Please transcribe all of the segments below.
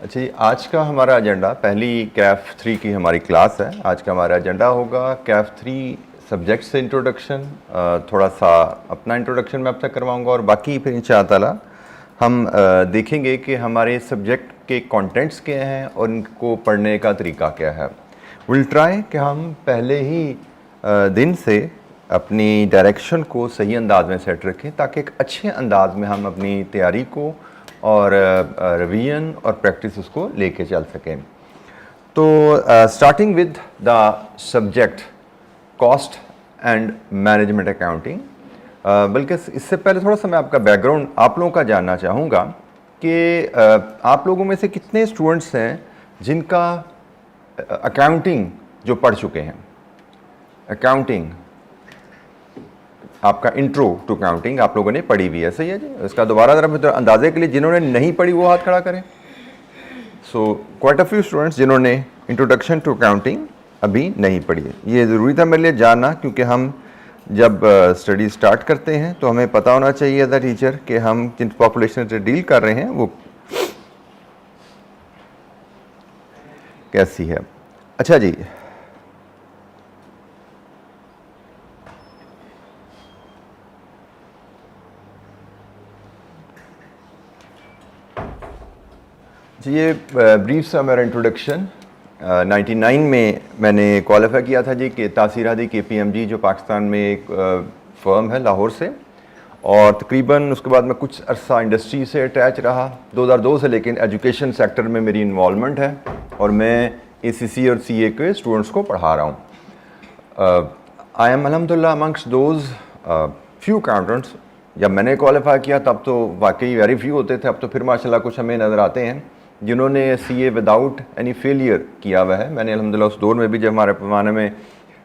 अच्छा जी, आज का हमारा एजेंडा पहली कैफ 3 की हमारी क्लास है। आज का हमारा एजेंडा होगा कैफ 3 सब्जेक्ट से इंट्रोडक्शन, थोड़ा सा अपना इंट्रोडक्शन मैं अब तक करवाऊंगा और बाकी फिर इंशाअल्लाह हम देखेंगे कि हमारे सब्जेक्ट के कंटेंट्स क्या हैं और इनको पढ़ने का तरीका क्या है। विल ट्राई कि हम पहले ही दिन से अपनी डायरेक्शन को सही अंदाज में सेट रखें ताकि एक अच्छे अंदाज में हम अपनी तैयारी को और रिवीजन और प्रैक्टिस उसको लेके चल सकें। तो starting with the subject cost and management accounting, बल्कि इससे पहले थोड़ा सा मैं आपका बैकग्राउंड आप लोगों का जानना चाहूँगा कि आप लोगों में से कितने स्टूडेंट्स हैं जिनका अकाउंटिंग जो पढ़ चुके हैं। अकाउंटिंग आपका इंट्रो टू काउंटिंग आप लोगों ने पढ़ी हुई है, सही है जी। इसका दोबारा ज़रा अंदाजे के लिए जिन्होंने नहीं पढ़ी वो हाथ खड़ा करें। So quite a few students जिन्होंने इंट्रोडक्शन टू काउंटिंग अभी नहीं पढ़ी है। ये ज़रूरी था मेरे लिए जानना, क्योंकि हम जब स्टडी स्टार्ट करते हैं तो हमें पता होना चाहिए एज अ टीचर कि हम जिन पॉपुलेशन से डील कर रहे हैं वो कैसी है। अच्छा जी, ये ब्रीफ सा मेरा इंट्रोडक्शन। 99 में मैंने क्वालिफाई किया था जी कि तासीराती KPMG जो पाकिस्तान में एक फ़र्म है लाहौर से, और तकरीबन उसके बाद मैं कुछ अरसा इंडस्ट्री से अटैच रहा 2002 से, लेकिन एजुकेशन सेक्टर में मेरी इन्वॉल्वमेंट है और मैं ACC और CA के स्टूडेंट्स को पढ़ा रहा हूँ। आई एम अल्हम्दुलिल्लाह अमंग्स्ट दोज फ्यू अकाउंटेंट्स। जब मैंने क्वालिफाई किया तब तो वाकई वेरी फ्यू होते थे, अब तो फिर माशाल्लाह कुछ हमें नज़र आते हैं जिन्होंने CA विदाउट एनी फेलियर किया हुआ है। मैंने अल्हम्दुलिल्लाह उस दौर में भी जब हमारे पैमाने में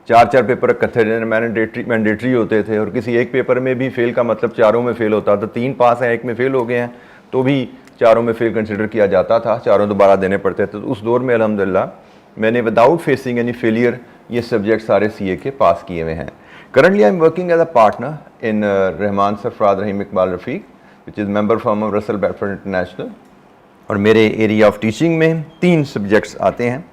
4 पेपर इकट्ठे मैंडेटरी होते थे और किसी एक पेपर में भी फेल का मतलब चारों में फेल होता था। 3 पास हैं, एक में फेल हो गए हैं तो भी चारों में फेल कंसिडर किया जाता था, चारों दोबारा देने पड़ते थे। तो उस दौर में अल्हम्दुलिल्लाह मैंने विदाउट फेसिंग एनी फेलियर ये सब्जेक्ट सारे CA के पास किए हुए हैं। Currently I am working as a partner in Rahman Sarfaraz Rahim Iqbal Rafiq which is member firm of Russell Bedford International. और मेरे एरिया ऑफ टीचिंग में 3 सब्जेक्ट्स आते हैं।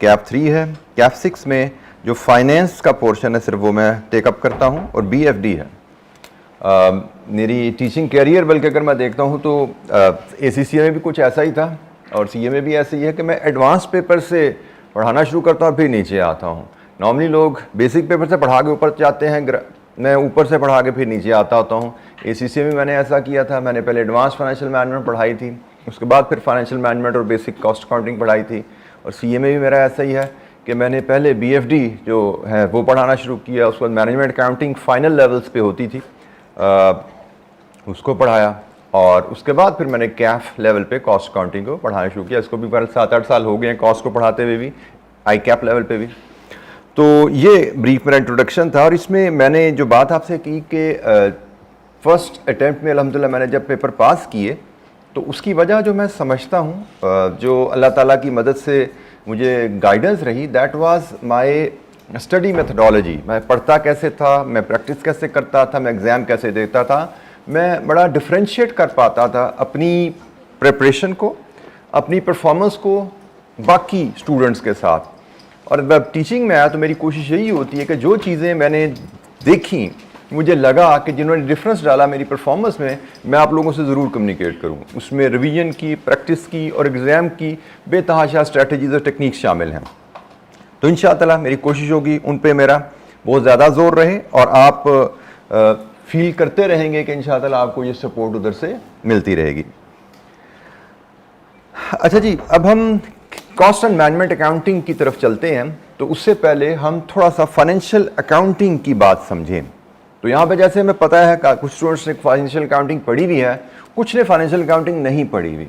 कैफ 3 है, कैफ 6 में जो फाइनेंस का पोर्शन है सिर्फ वो मैं टेकअप करता हूँ, और BFD है। मेरी टीचिंग कैरियर बल्कि अगर मैं देखता हूँ तो ACC में भी कुछ ऐसा ही था और CA में भी ऐसा ही है कि मैं एडवांस पेपर से पढ़ाना शुरू करता हूँ फिर नीचे आता हूँ। नॉर्मली लोग बेसिक पेपर से पढ़ा के ऊपर जाते हैं, मैं ऊपर से पढ़ा के फिर नीचे आता होता हूँ। ACC में मैंने ऐसा किया था, मैंने पहले एडवांस फाइनेंशियल मैनेजमेंट पढ़ाई थी, उसके बाद फिर फाइनेंशियल मैनेजमेंट और बेसिक कॉस्ट अकाउंटिंग पढ़ाई थी। और CA में भी मेरा ऐसा ही है कि मैंने पहले BFD जो है वो पढ़ाना शुरू किया, उसके बाद मैनेजमेंट अकाउंटिंग फाइनल लेवल्स पे होती थी उसको पढ़ाया, और उसके बाद फिर मैंने कैफ लेवल पे कॉस्ट अकाउंटिंग को पढ़ाना शुरू किया। इसको भी 7-8 साल हो गए हैं कॉस्ट को पढ़ाते हुए भी, ICAP लेवल पे भी। तो ये ब्रीफ मेरा इंट्रोडक्शन था, और इसमें मैंने जो बात आपसे की कि फर्स्ट अटैम्प्ट में अल्हम्दुलिल्लाह मैंने जब पेपर पास किए तो उसकी वजह जो मैं समझता हूँ, जो अल्लाह ताला की मदद से मुझे गाइडेंस रही, that was my study methodology. मैं पढ़ता कैसे था, मैं प्रैक्टिस कैसे करता था, मैं एग्ज़ाम कैसे देता था, मैं बड़ा डिफ्रेंशिएट कर पाता था अपनी प्रिपरेशन को, अपनी परफॉर्मेंस को बाकी स्टूडेंट्स के साथ। और जब टीचिंग में आया तो मेरी कोशिश यही होती है कि जो चीज़ें मैंने देखी, मुझे लगा कि जिन्होंने डिफरेंस डाला मेरी परफॉर्मेंस में, मैं आप लोगों से ज़रूर कम्युनिकेट करूं। उसमें रिवीजन की, प्रैक्टिस की और एग्ज़ाम की बेतहाशा स्ट्रेटजीज़ और टेक्निक्स शामिल हैं। तो इंशाअल्लाह मेरी कोशिश होगी उन पे मेरा बहुत ज़्यादा जोर रहे और आप फील करते रहेंगे कि इंशाअल्लाह आपको ये सपोर्ट उधर से मिलती रहेगी। अच्छा जी, अब हम कॉस्ट एंड मैनेजमेंट अकाउंटिंग की तरफ चलते हैं। तो उससे पहले हम थोड़ा सा फाइनेंशियल अकाउंटिंग की बात समझें। तो यहाँ पे जैसे हमें पता है कुछ स्टूडेंट्स ने फाइनेंशियल अकाउंटिंग पढ़ी हुई है, कुछ ने फाइनेंशियल अकाउंटिंग नहीं पढ़ी हुई।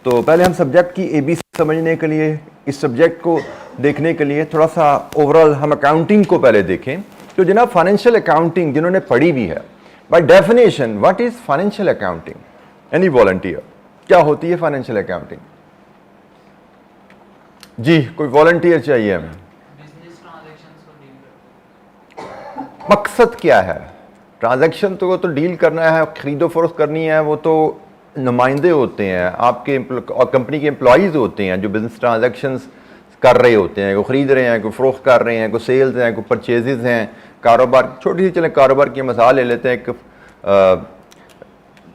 तो पहले हम सब्जेक्ट की ABC समझने के लिए, इस सब्जेक्ट को देखने के लिए थोड़ा सा ओवरऑल हम अकाउंटिंग को पहले देखें। तो जनाब फाइनेंशियल अकाउंटिंग जिन्होंने पढ़ी हुई है, by definition what is financial accounting? Any volunteer, क्या होती है फाइनेंशियल अकाउंटिंग? जी, कोई वॉलंटियर चाहिए हमें? मकसद क्या है? ट्रांजैक्शन तो वो तो डील करना है, खरीदो फरोख्त करनी है, वो तो नुमाइंदे होते हैं, आपके कंपनी के एम्प्लॉयज़ होते हैं जो बिजनेस ट्रांजैक्शंस कर रहे होते हैं, कोई ख़रीद रहे हैं, कोई फ़रोख्त कर रहे हैं, कोई सेल्स हैं, कोई परचेजेस हैं, कारोबार, छोटी सी चले कारोबार की मिसाल ले लेते हैं। एक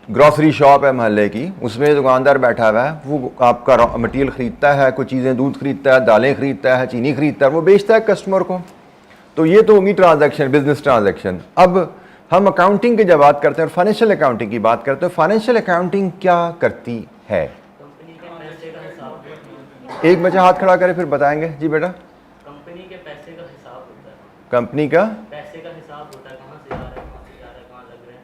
ग्रॉसरी शॉप है महल्ले की, उसमें दुकानदार बैठा हुआ है, वो आपका मटीरियल ख़रीदता है, कुछ चीज़ें दूध ख़रीदता है, दालें ख़रीदता है, चीनी ख़रीदता है, वो बेचता है कस्टमर को। तो ये तो होगी ट्रांजैक्शन, बिजनेस ट्रांजैक्शन। अब हम अकाउंटिंग की जब बात करते हैं और फाइनेंशियल अकाउंटिंग की बात करते हैं, फाइनेंशियल अकाउंटिंग क्या करती है? एक बच्चा हाथ खड़ा करे फिर बताएंगे। जी बेटा। कंपनी के पैसे का हिसाब होता है। कंपनी का पैसे का हिसाब होता है, कहाँ से आ रहा है, कहाँ से जा रहा है, कहाँ लग रहे हैं।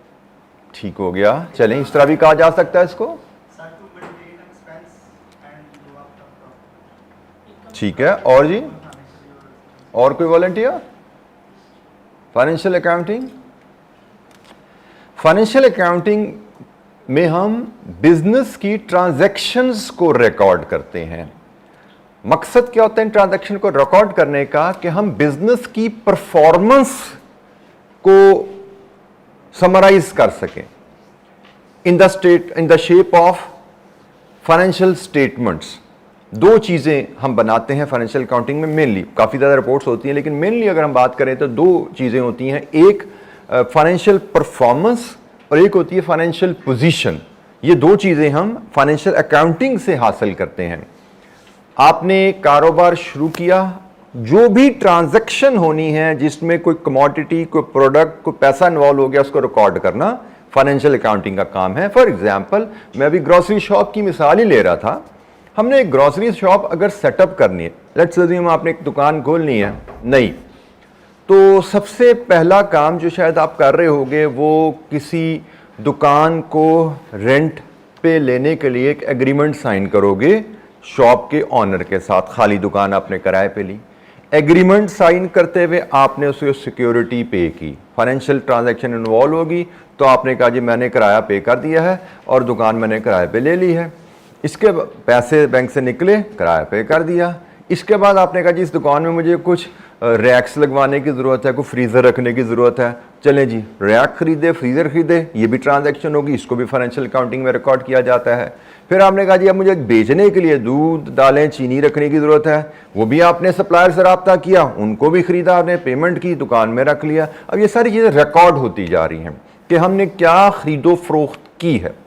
ठीक हो गया। चलें, इस तरह भी कहा जा सकता है इसको। ठीक है, और जी, और कोई volunteer? Financial accounting, financial accounting में हम बिजनेस की ट्रांजैक्शंस को रिकॉर्ड करते हैं। मकसद क्या होता है इन ट्रांजैक्शन को रिकॉर्ड करने का? कि हम बिजनेस की परफॉर्मेंस को समराइज कर सकें in the shape of financial statements. दो चीज़ें हम बनाते हैं फाइनेंशियल अकाउंटिंग में मेनली, काफ़ी ज़्यादा रिपोर्ट्स होती हैं लेकिन मेनली अगर हम बात करें तो दो चीज़ें होती हैं, एक फाइनेंशियल परफॉर्मेंस और एक होती है फाइनेंशियल पोजीशन। ये दो चीज़ें हम फाइनेंशियल अकाउंटिंग से हासिल करते हैं। आपने कारोबार शुरू किया, जो भी ट्रांजैक्शन होनी है जिसमें कोई कमोडिटी, कोई प्रोडक्ट, कोई पैसा इन्वॉल्व हो गया, उसको रिकॉर्ड करना फाइनेंशियल अकाउंटिंग का काम है। फॉर एग्जांपल, मैं अभी ग्रोसरी शॉप की मिसाल ही ले रहा था। हमने एक ग्रोसरी शॉप अगर सेटअप करनी है, लेट्स अज्यूम आपने एक दुकान खोलनी है नहीं, तो सबसे पहला काम जो शायद आप कर रहे होंगे वो किसी दुकान को रेंट पे लेने के लिए एक एग्रीमेंट साइन करोगे शॉप के ऑनर के साथ। खाली दुकान आपने किराए पे ली, एग्रीमेंट साइन करते हुए आपने उसे सिक्योरिटी पे की, फाइनेंशियल ट्रांजैक्शन इन्वॉल्व होगी, तो आपने कहा जी मैंने किराया पे कर दिया है और दुकान मैंने किराए पे ले ली है। इसके पैसे बैंक से निकले, किराया पे कर दिया। इसके बाद आपने कहा जी इस दुकान में मुझे कुछ रैक्स लगवाने की ज़रूरत है, कोई फ्रीज़र रखने की ज़रूरत है, चलें जी रैक खरीदे, फ्रीज़र खरीदे, ये भी ट्रांजैक्शन होगी, इसको भी फाइनेंशियल अकाउंटिंग में रिकॉर्ड किया जाता है। फिर आपने कहा जी अब मुझे बेचने के लिए दूध, दालें, चीनी रखने की ज़रूरत है, वो भी आपने सप्लायर से रब्ता किया, उनको भी ख़रीदा, आपने पेमेंट की, दुकान में रख लिया। अब ये सारी चीज़ें रिकॉर्ड होती जा रही हैं कि हमने क्या ख़रीदो फरोख्त की है।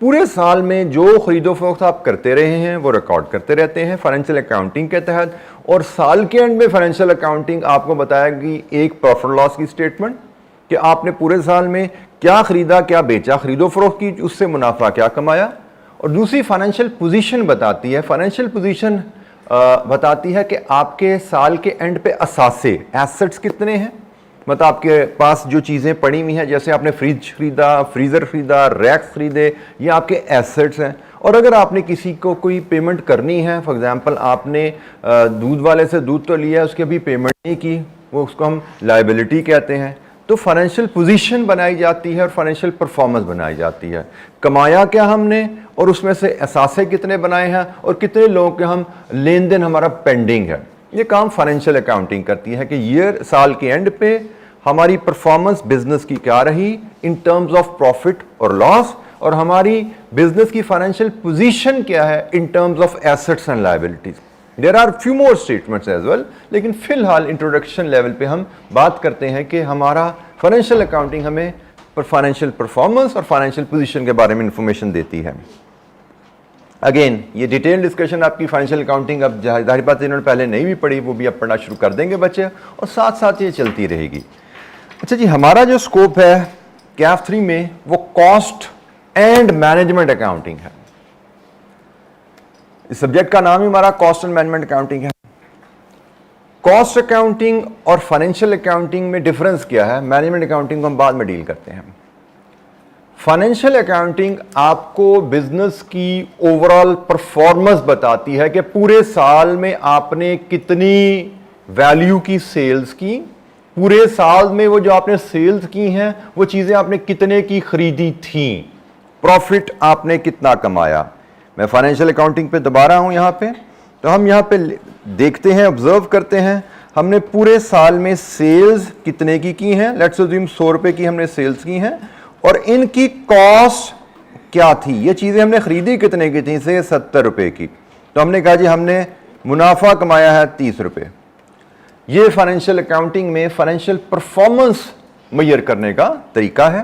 पूरे साल में जो खरीदो फरोख्त आप करते रहे हैं वो रिकॉर्ड करते रहते हैं फाइनेंशियल अकाउंटिंग के तहत। और साल के एंड में फाइनेंशियल अकाउंटिंग आपको बताएगी एक प्रॉफिट लॉस की स्टेटमेंट कि आपने पूरे साल में क्या खरीदा, क्या बेचा, खरीदो फरोख्त की, उससे मुनाफा क्या कमाया। और दूसरी फाइनेंशियल पोजीशन बताती है, फाइनेंशियल पोजीशन बताती है कि आपके साल के एंड पे असासे, एसेट्स कितने हैं, मतलब आपके पास जो चीज़ें पड़ी हुई हैं, जैसे आपने फ्रिज खरीदा, फ्रीज़र खरीदा, रैक्स खरीदे, ये आपके एसेट्स हैं। और अगर आपने किसी को कोई पेमेंट करनी है, फॉर एग्जांपल आपने दूध वाले से दूध तो लिया, उसकी अभी पेमेंट नहीं की, वो उसको हम लायबिलिटी कहते हैं। तो फाइनेंशियल पोजीशन बनाई जाती है और फाइनेंशियल परफॉर्मेंस बनाई जाती है। कमाया क्या हमने और उसमें से असासे कितने बनाए हैं और कितने लोगों के हम लेन देन हमारा पेंडिंग है। ये काम फाइनेंशियल अकाउंटिंग करती है कि ईयर, साल के एंड पे हमारी परफॉर्मेंस बिजनेस की क्या रही इन टर्म्स ऑफ प्रॉफिट और लॉस, और हमारी बिजनेस की फाइनेंशियल पोजीशन क्या है in terms of assets and liabilities. There are few more statements as well, लेकिन फिलहाल इंट्रोडक्शन लेवल पे हम बात करते हैं कि हमारा फाइनेंशियल अकाउंटिंग हमें फाइनेंशियल परफॉर्मेंस और फाइनेंशियल पोजीशन के बारे में इंफॉर्मेशन देती है। अगेन ये डिटेल डिस्कशन आपकी फाइनेंशियल अकाउंटिंग अब जाहिर बात इन्होंने पहले नहीं भी पढ़ी, वो भी अब पढ़ना शुरू कर देंगे बच्चे, और साथ साथ ये चलती रहेगी। अच्छा जी, हमारा जो स्कोप है कैफ 3 में वो कॉस्ट एंड मैनेजमेंट अकाउंटिंग है। इस सब्जेक्ट का नाम ही हमारा कॉस्ट एंड मैनेजमेंट अकाउंटिंग है। कॉस्ट अकाउंटिंग और फाइनेंशियल अकाउंटिंग में डिफरेंस क्या है, मैनेजमेंट अकाउंटिंग को हम बाद में डील करते हैं। फाइनेंशियल अकाउंटिंग आपको बिजनेस की ओवरऑल परफॉर्मेंस बताती है कि पूरे साल में आपने कितनी वैल्यू की सेल्स की, पूरे साल में वो जो आपने सेल्स की हैं वो चीज़ें आपने कितने की खरीदी थी, प्रॉफिट आपने कितना कमाया। मैं फाइनेंशियल अकाउंटिंग पे दोबारा हूँ यहाँ पे, तो हम यहाँ पे देखते हैं, ऑब्जर्व करते हैं, हमने पूरे साल में सेल्स कितने की हैं, लेट्स अज्यूम 100 रुपये की हमने सेल्स की हैं, और इनकी कॉस्ट क्या थी, ये चीज़ें हमने खरीदी कितने की थी, से 70 रुपये की, तो हमने कहा जी हमने मुनाफा कमाया है 30 रुपये। ये फाइनेंशियल अकाउंटिंग में फाइनेंशियल परफॉर्मेंस मेजर करने का तरीका है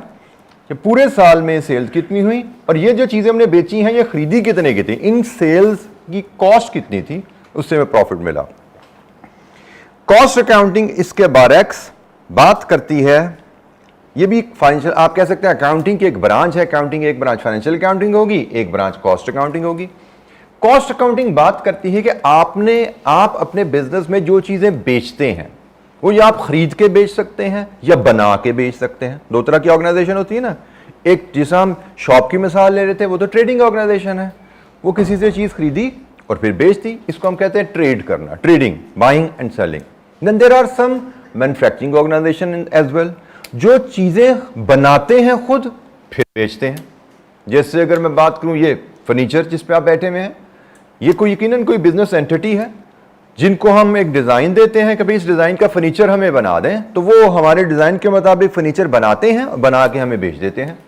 कि पूरे साल में सेल्स कितनी हुई और ये जो चीज़ें हमने बेची हैं ये खरीदी कितने की थी, इन सेल्स की कॉस्ट कितनी थी, उससे हमें प्रॉफिट मिला। कॉस्ट अकाउंटिंग इसके बारक्स बात करती है, ये भी फाइनेंशियल, आप कह सकते हैं अकाउंटिंग की एक ब्रांच है, अकाउंटिंग एक ब्रांच फाइनेंशियल अकाउंटिंग होगी, एक ब्रांच कॉस्ट अकाउंटिंग होगी। कॉस्ट अकाउंटिंग बात करती है कि आप अपने बिजनेस में जो चीजें बेचते हैं वो या आप खरीद के बेच सकते हैं या बना के बेच सकते हैं। दो तरह की ऑर्गेनाइजेशन होती है ना, एक जिसे हम शॉप की मिसाल ले रहे थे वो तो ट्रेडिंग ऑर्गेनाइजेशन है, वो किसी से चीज खरीदी और फिर बेच दी, इसको हम कहते हैं ट्रेड करना, trading, buying and selling. Then there are some manufacturing organization as well, जो चीजें बनाते हैं खुद फिर बेचते हैं। जैसे अगर मैं बात करूं ये फर्नीचर जिस पे आप बैठे हुए हैं, ये कोई यकीनन कोई बिजनेस एंटिटी है जिनको हम एक डिजाइन देते हैं कि भाई इस डिजाइन का फर्नीचर हमें बना दें, तो वो हमारे डिजाइन के मुताबिक फर्नीचर बनाते हैं और बना के हमें बेच देते हैं।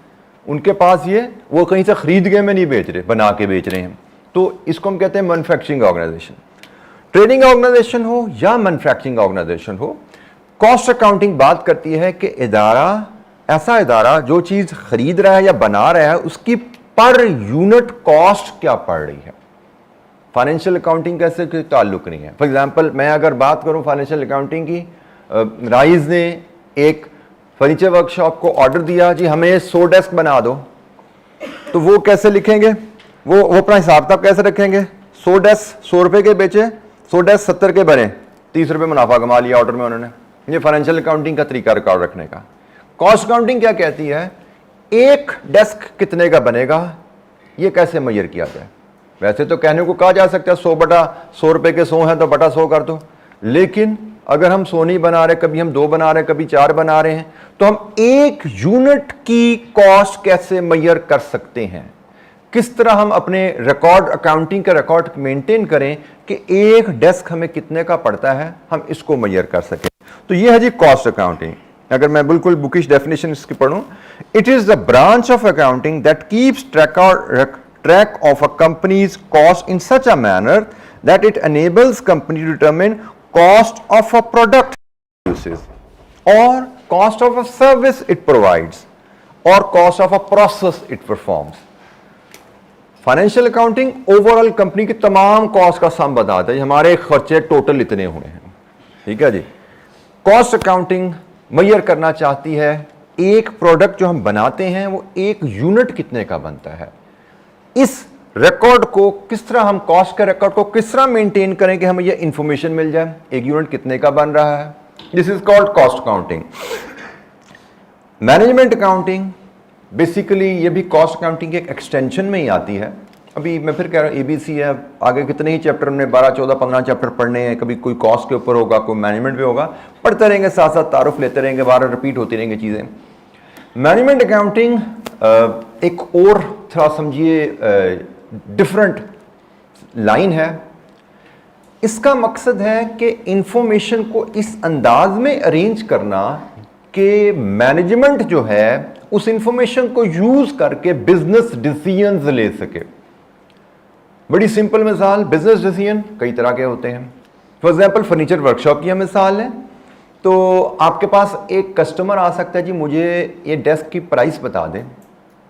उनके पास ये, वो कहीं से खरीद के हमें नहीं बेच रहे, बना के बेच रहे हैं, तो इसको हम कहते हैं मैन्युफैक्चरिंग ऑर्गेनाइजेशन। ट्रेडिंग ऑर्गेनाइजेशन हो या मैन्युफैक्चरिंग ऑर्गेनाइजेशन हो, कॉस्ट अकाउंटिंग बात करती है कि ऐसा इदारा जो चीज खरीद रहा है या बना रहा है उसकी पर यूनिट कॉस्ट क्या पड़ रही है। फाइनेंशियल अकाउंटिंग का इससे कोई ताल्लुक नहीं है। फॉर एग्जांपल मैं अगर बात करूं फाइनेंशियल अकाउंटिंग की, राइज ने एक फर्नीचर वर्कशॉप को ऑर्डर दिया जी हमें 100 डेस्क बना दो, तो वो कैसे लिखेंगे, वो अपना हिसाब किताब कैसे रखेंगे, 100 डेस्क 100 रुपए के बेचे, 100 डेस्क 70 के बने, 30 रुपए मुनाफा कमा लिया ऑर्डर में उन्होंने। ये फाइनेंशियल अकाउंटिंग का तरीका रिकॉर्ड रखने का। कॉस्ट अकाउंटिंग क्या कहती है, एक डेस्क कितने का बनेगा, ये कैसे मेजर किया जाए। वैसे तो कहने को कहा जा सकता है 100 बटा 100 रुपए के 100 हैं तो बटा 100 कर दो, लेकिन अगर हम 100 नहीं बना रहे, कभी हम 2 बना रहे, कभी 4 बना रहे हैं, तो हम एक यूनिट की कॉस्ट कैसे मेजर कर सकते हैं, किस तरह हम अपने रिकॉर्ड, अकाउंटिंग का रिकॉर्ड मेंटेन करें कि एक डेस्क हमें कितने का पड़ता है, हम इसको मेजर कर सकें। तो ये है जी कॉस्ट अकाउंटिंग। अगर मैं बिल्कुल बुकिश डेफिनेशन इसकी पढ़ूं, it is the branch of accounting that keeps track of a company's cost in such a manner that it enables company to determine cost of a product it uses or cost of a service it provides or cost of a process it performs. Financial accounting overall company की तमाम cost का सम बताता है, हमारे खर्चे total इतने हुए हैं, ठीक है जी। कॉस्ट अकाउंटिंग मेजर करना चाहती है एक प्रोडक्ट जो हम बनाते हैं वो एक यूनिट कितने का बनता है, इस रिकॉर्ड को किस तरह हम, कॉस्ट के रिकॉर्ड को किस तरह मेंटेन करें कि हमें ये इंफॉर्मेशन मिल जाए एक यूनिट कितने का बन रहा है। This is called cost accounting. Management accounting basically ये भी कॉस्ट अकाउंटिंग के एक एक्सटेंशन में ही आती है। अभी मैं फिर कह रहा हूँ एबीसी है, आगे कितने ही चैप्टर हमने 12, 14, 15 चैप्टर पढ़ने हैं, कभी कोई कॉस्ट के ऊपर होगा, कोई मैनेजमेंट पे होगा, पढ़ते रहेंगे, साथ साथ तारुफ लेते रहेंगे, बार रिपीट होती रहेंगी चीज़ें। मैनेजमेंट अकाउंटिंग एक और थोड़ा समझिए डिफरेंट लाइन है। इसका मकसद है कि इंफॉर्मेशन को इस अंदाज में अरेंज करना कि मैनेजमेंट जो है उस इंफॉर्मेशन को यूज करके बिजनेस डिसीजंस ले सके। बड़ी सिंपल मिसाल, बिजनेस डिसीजन कई तरह के होते हैं। फॉर एग्जांपल फर्नीचर वर्कशॉप की मिसाल है, तो आपके पास एक कस्टमर आ सकता है जी मुझे ये डेस्क की प्राइस बता दें।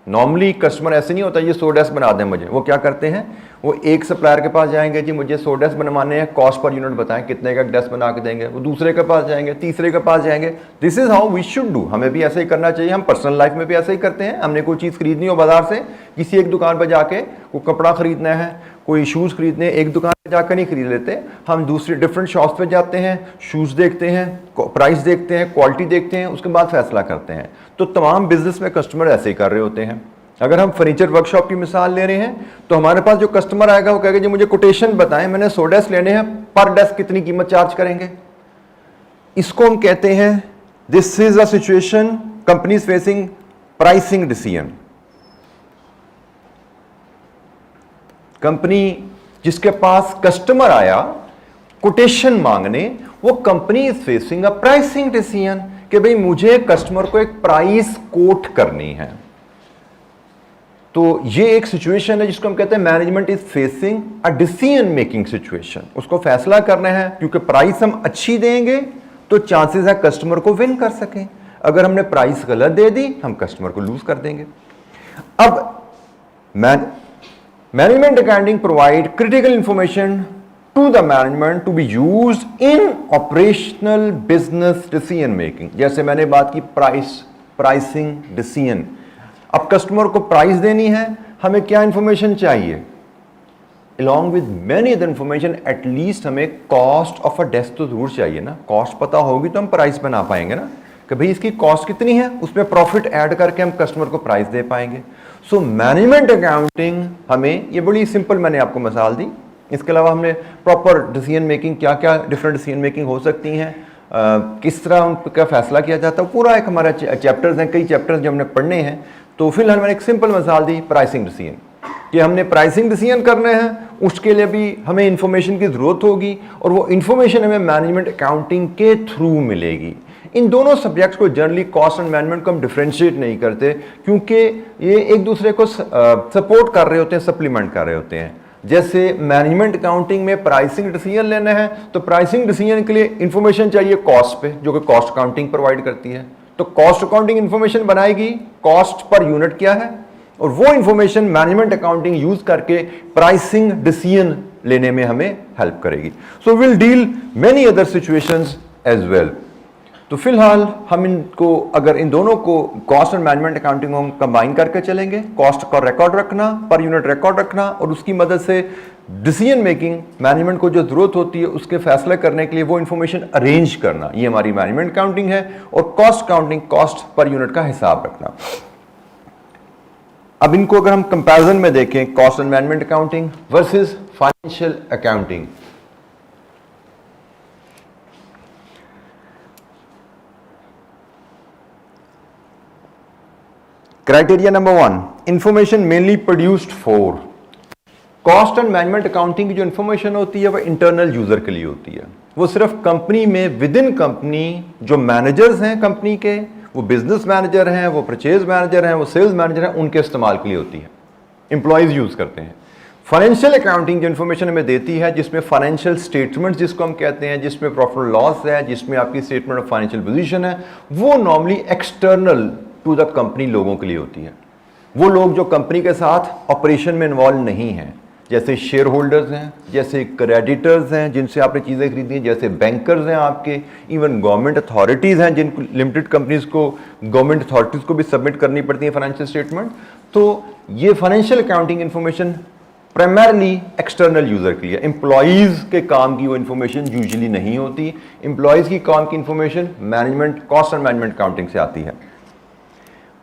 नॉर्मली कस्टमर ऐसे नहीं होता ये 100 डेस्क बना दें मुझे, वो क्या करते हैं, वो एक सप्लायर के पास जाएंगे जी मुझे 100 डेस्क बनवाने हैं, कॉस्ट पर यूनिट बताएं कितने का डेस्क बना के देंगे, वो दूसरे के पास जाएंगे, तीसरे के पास जाएंगे। This is how we should do, हमें भी ऐसा ही करना चाहिए। हम पर्सनल लाइफ में भी ऐसा ही करते हैं। हमने कोई चीज़ खरीदनी हो बाजार से, किसी एक दुकान पर जाके कोई कपड़ा खरीदना है, कोई शूज़ खरीदने, एक दुकान पर जाकर नहीं खरीद लेते, हम दूसरी डिफरेंट शॉप्स पे जाते हैं, शूज़ देखते हैं, प्राइस देखते हैं, क्वालिटी देखते हैं, उसके बाद फैसला करते हैं। तो तमाम बिजनेस में कस्टमर ऐसे ही कर रहे होते हैं। अगर हम फर्नीचर वर्कशॉप की मिसाल ले रहे हैं तो हमारे पास जो कस्टमर आएगा वो कहेगा जी मुझे कोटेशन बताएं, मैंने 100 डेस्क लेने हैं, पर डेस्क कितनी कीमत चार्ज करेंगे। इसको हम कहते हैं this is a situation companies facing pricing decision. Company जिसके पास कस्टमर आया कोटेशन मांगने, वो company is facing a pricing decision कि भाई मुझे कस्टमर को एक प्राइस कोट करनी है। तो ये एक सिचुएशन है जिसको हम कहते हैं management is facing a decision making situation. उसको फैसला करना है, क्योंकि प्राइस हम अच्छी देंगे तो चांसेस है कस्टमर को विन कर सकें। अगर हमने प्राइस गलत दे दी हम कस्टमर को लूज कर देंगे। अब management accounting provide critical information to the management to be used in operational business decision making. जैसे मैंने बात की प्राइसिंग डिसीजन। अब कस्टमर को प्राइस देनी है, हमें क्या इंफॉर्मेशन चाहिए? Along with many other information at least हमें कॉस्ट ऑफ अ डेस्क तो जरूर चाहिए ना। कॉस्ट पता होगी तो हम प्राइस बना पाएंगे ना, कि भाई इसकी कॉस्ट कितनी है, उसमें प्रॉफिट ऐड करके हम कस्टमर को प्राइस दे पाएंगे। सो मैनेजमेंट अकाउंटिंग हमें, ये बड़ी सिंपल मैंने आपको मिसाल दी। इसके अलावा हमने प्रॉपर डिसीजन मेकिंग, क्या क्या डिफरेंट डिसीजन मेकिंग हो सकती हैं, किस तरह उनका फैसला किया जाता है, पूरा एक हमारा चैप्टर्स हैं, कई चैप्टर्स जो हमने पढ़ने हैं। तो फिलहाल मैंने एक सिंपल मिसाल दी प्राइसिंग डिसीजन, कि हमने प्राइसिंग डिसीजन करने हैं, उसके लिए भी हमें इंफॉर्मेशन की ज़रूरत होगी और वो इंफॉर्मेशन हमें मैनेजमेंट अकाउंटिंग के थ्रू मिलेगी। इन दोनों सब्जेक्ट्स को जनरली कॉस्ट एंड मैनेजमेंट को हम डिफ्रेंशिएट नहीं करते, क्योंकि ये एक दूसरे को सपोर्ट कर रहे होते हैं, सप्लीमेंट कर रहे होते हैं। जैसे मैनेजमेंट अकाउंटिंग में प्राइसिंग डिसीजन लेना है तो प्राइसिंग डिसीजन के लिए इंफॉर्मेशन चाहिए कॉस्ट पे, जो कि कॉस्ट अकाउंटिंग प्रोवाइड करती है। तो कॉस्ट अकाउंटिंग इंफॉर्मेशन बनाएगी कॉस्ट पर यूनिट क्या है, और वो इंफॉर्मेशन मैनेजमेंट अकाउंटिंग यूज करके प्राइसिंग डिसीजन लेने में हमें हेल्प करेगी। So will deal many other situations as well. तो फिलहाल हम इनको, अगर इन दोनों को कॉस्ट एंड मैनेजमेंट अकाउंटिंग को कंबाइन करके चलेंगे, कॉस्ट का रिकॉर्ड रखना, पर यूनिट रिकॉर्ड रखना, और उसकी मदद से डिसीजन मेकिंग मैनेजमेंट को जो जरूरत होती है उसके फैसले करने के लिए वो इंफॉर्मेशन अरेंज करना, ये हमारी मैनेजमेंट अकाउंटिंग है। और cost accounting, cost per unit का हिसाब रखना। अब इनको अगर हम कंपैरिजन में देखें, cost and management accounting versus financial accounting. Criteria number 1, information mainly produced for. Cost and management accounting की जो इंफॉर्मेशन होती है वो इंटरनल यूजर के लिए होती है। वो सिर्फ कंपनी में, विद इन कंपनी जो मैनेजर्स हैं कंपनी के, वो बिजनेस मैनेजर हैं, वो परचेज मैनेजर हैं, वो सेल्स मैनेजर हैं, उनके इस्तेमाल के लिए होती है। एम्प्लॉयज यूज करते हैं। फाइनेंशियल अकाउंटिंग जो इन्फॉर्मेशन हमें देती है, जिसमें फाइनेंशियल स्टेटमेंट्स जिसको हम कहते हैं, जिसमें प्रॉफिट लॉस है, जिसमें आपकी स्टेटमेंट ऑफ फाइनेंशियल पोजीशन है, वो normally external to the company लोगों के लिए होती है। वो लोग जो कंपनी के साथ ऑपरेशन में इन्वॉल्व नहीं हैं, जैसे शेयर होल्डर्स हैं, जैसे क्रेडिटर्स हैं जिनसे आपने चीज़ें खरीदी हैं, जैसे बैंकर्स हैं आपके, इवन गवर्नमेंट अथॉरिटीज़ हैं जिनको, लिमिटेड कंपनीज को गवर्नमेंट अथॉरिटीज़ को भी सबमिट करनी पड़ती है फाइनेंशियल स्टेटमेंट। तो ये financial accounting information primarily external user के लिए, एम्प्लॉयज़ के काम की वो इन्फॉर्मेशन यूजुअली नहीं होती। एम्प्लॉयज़ की काम की information management, cost and management accounting से आती है।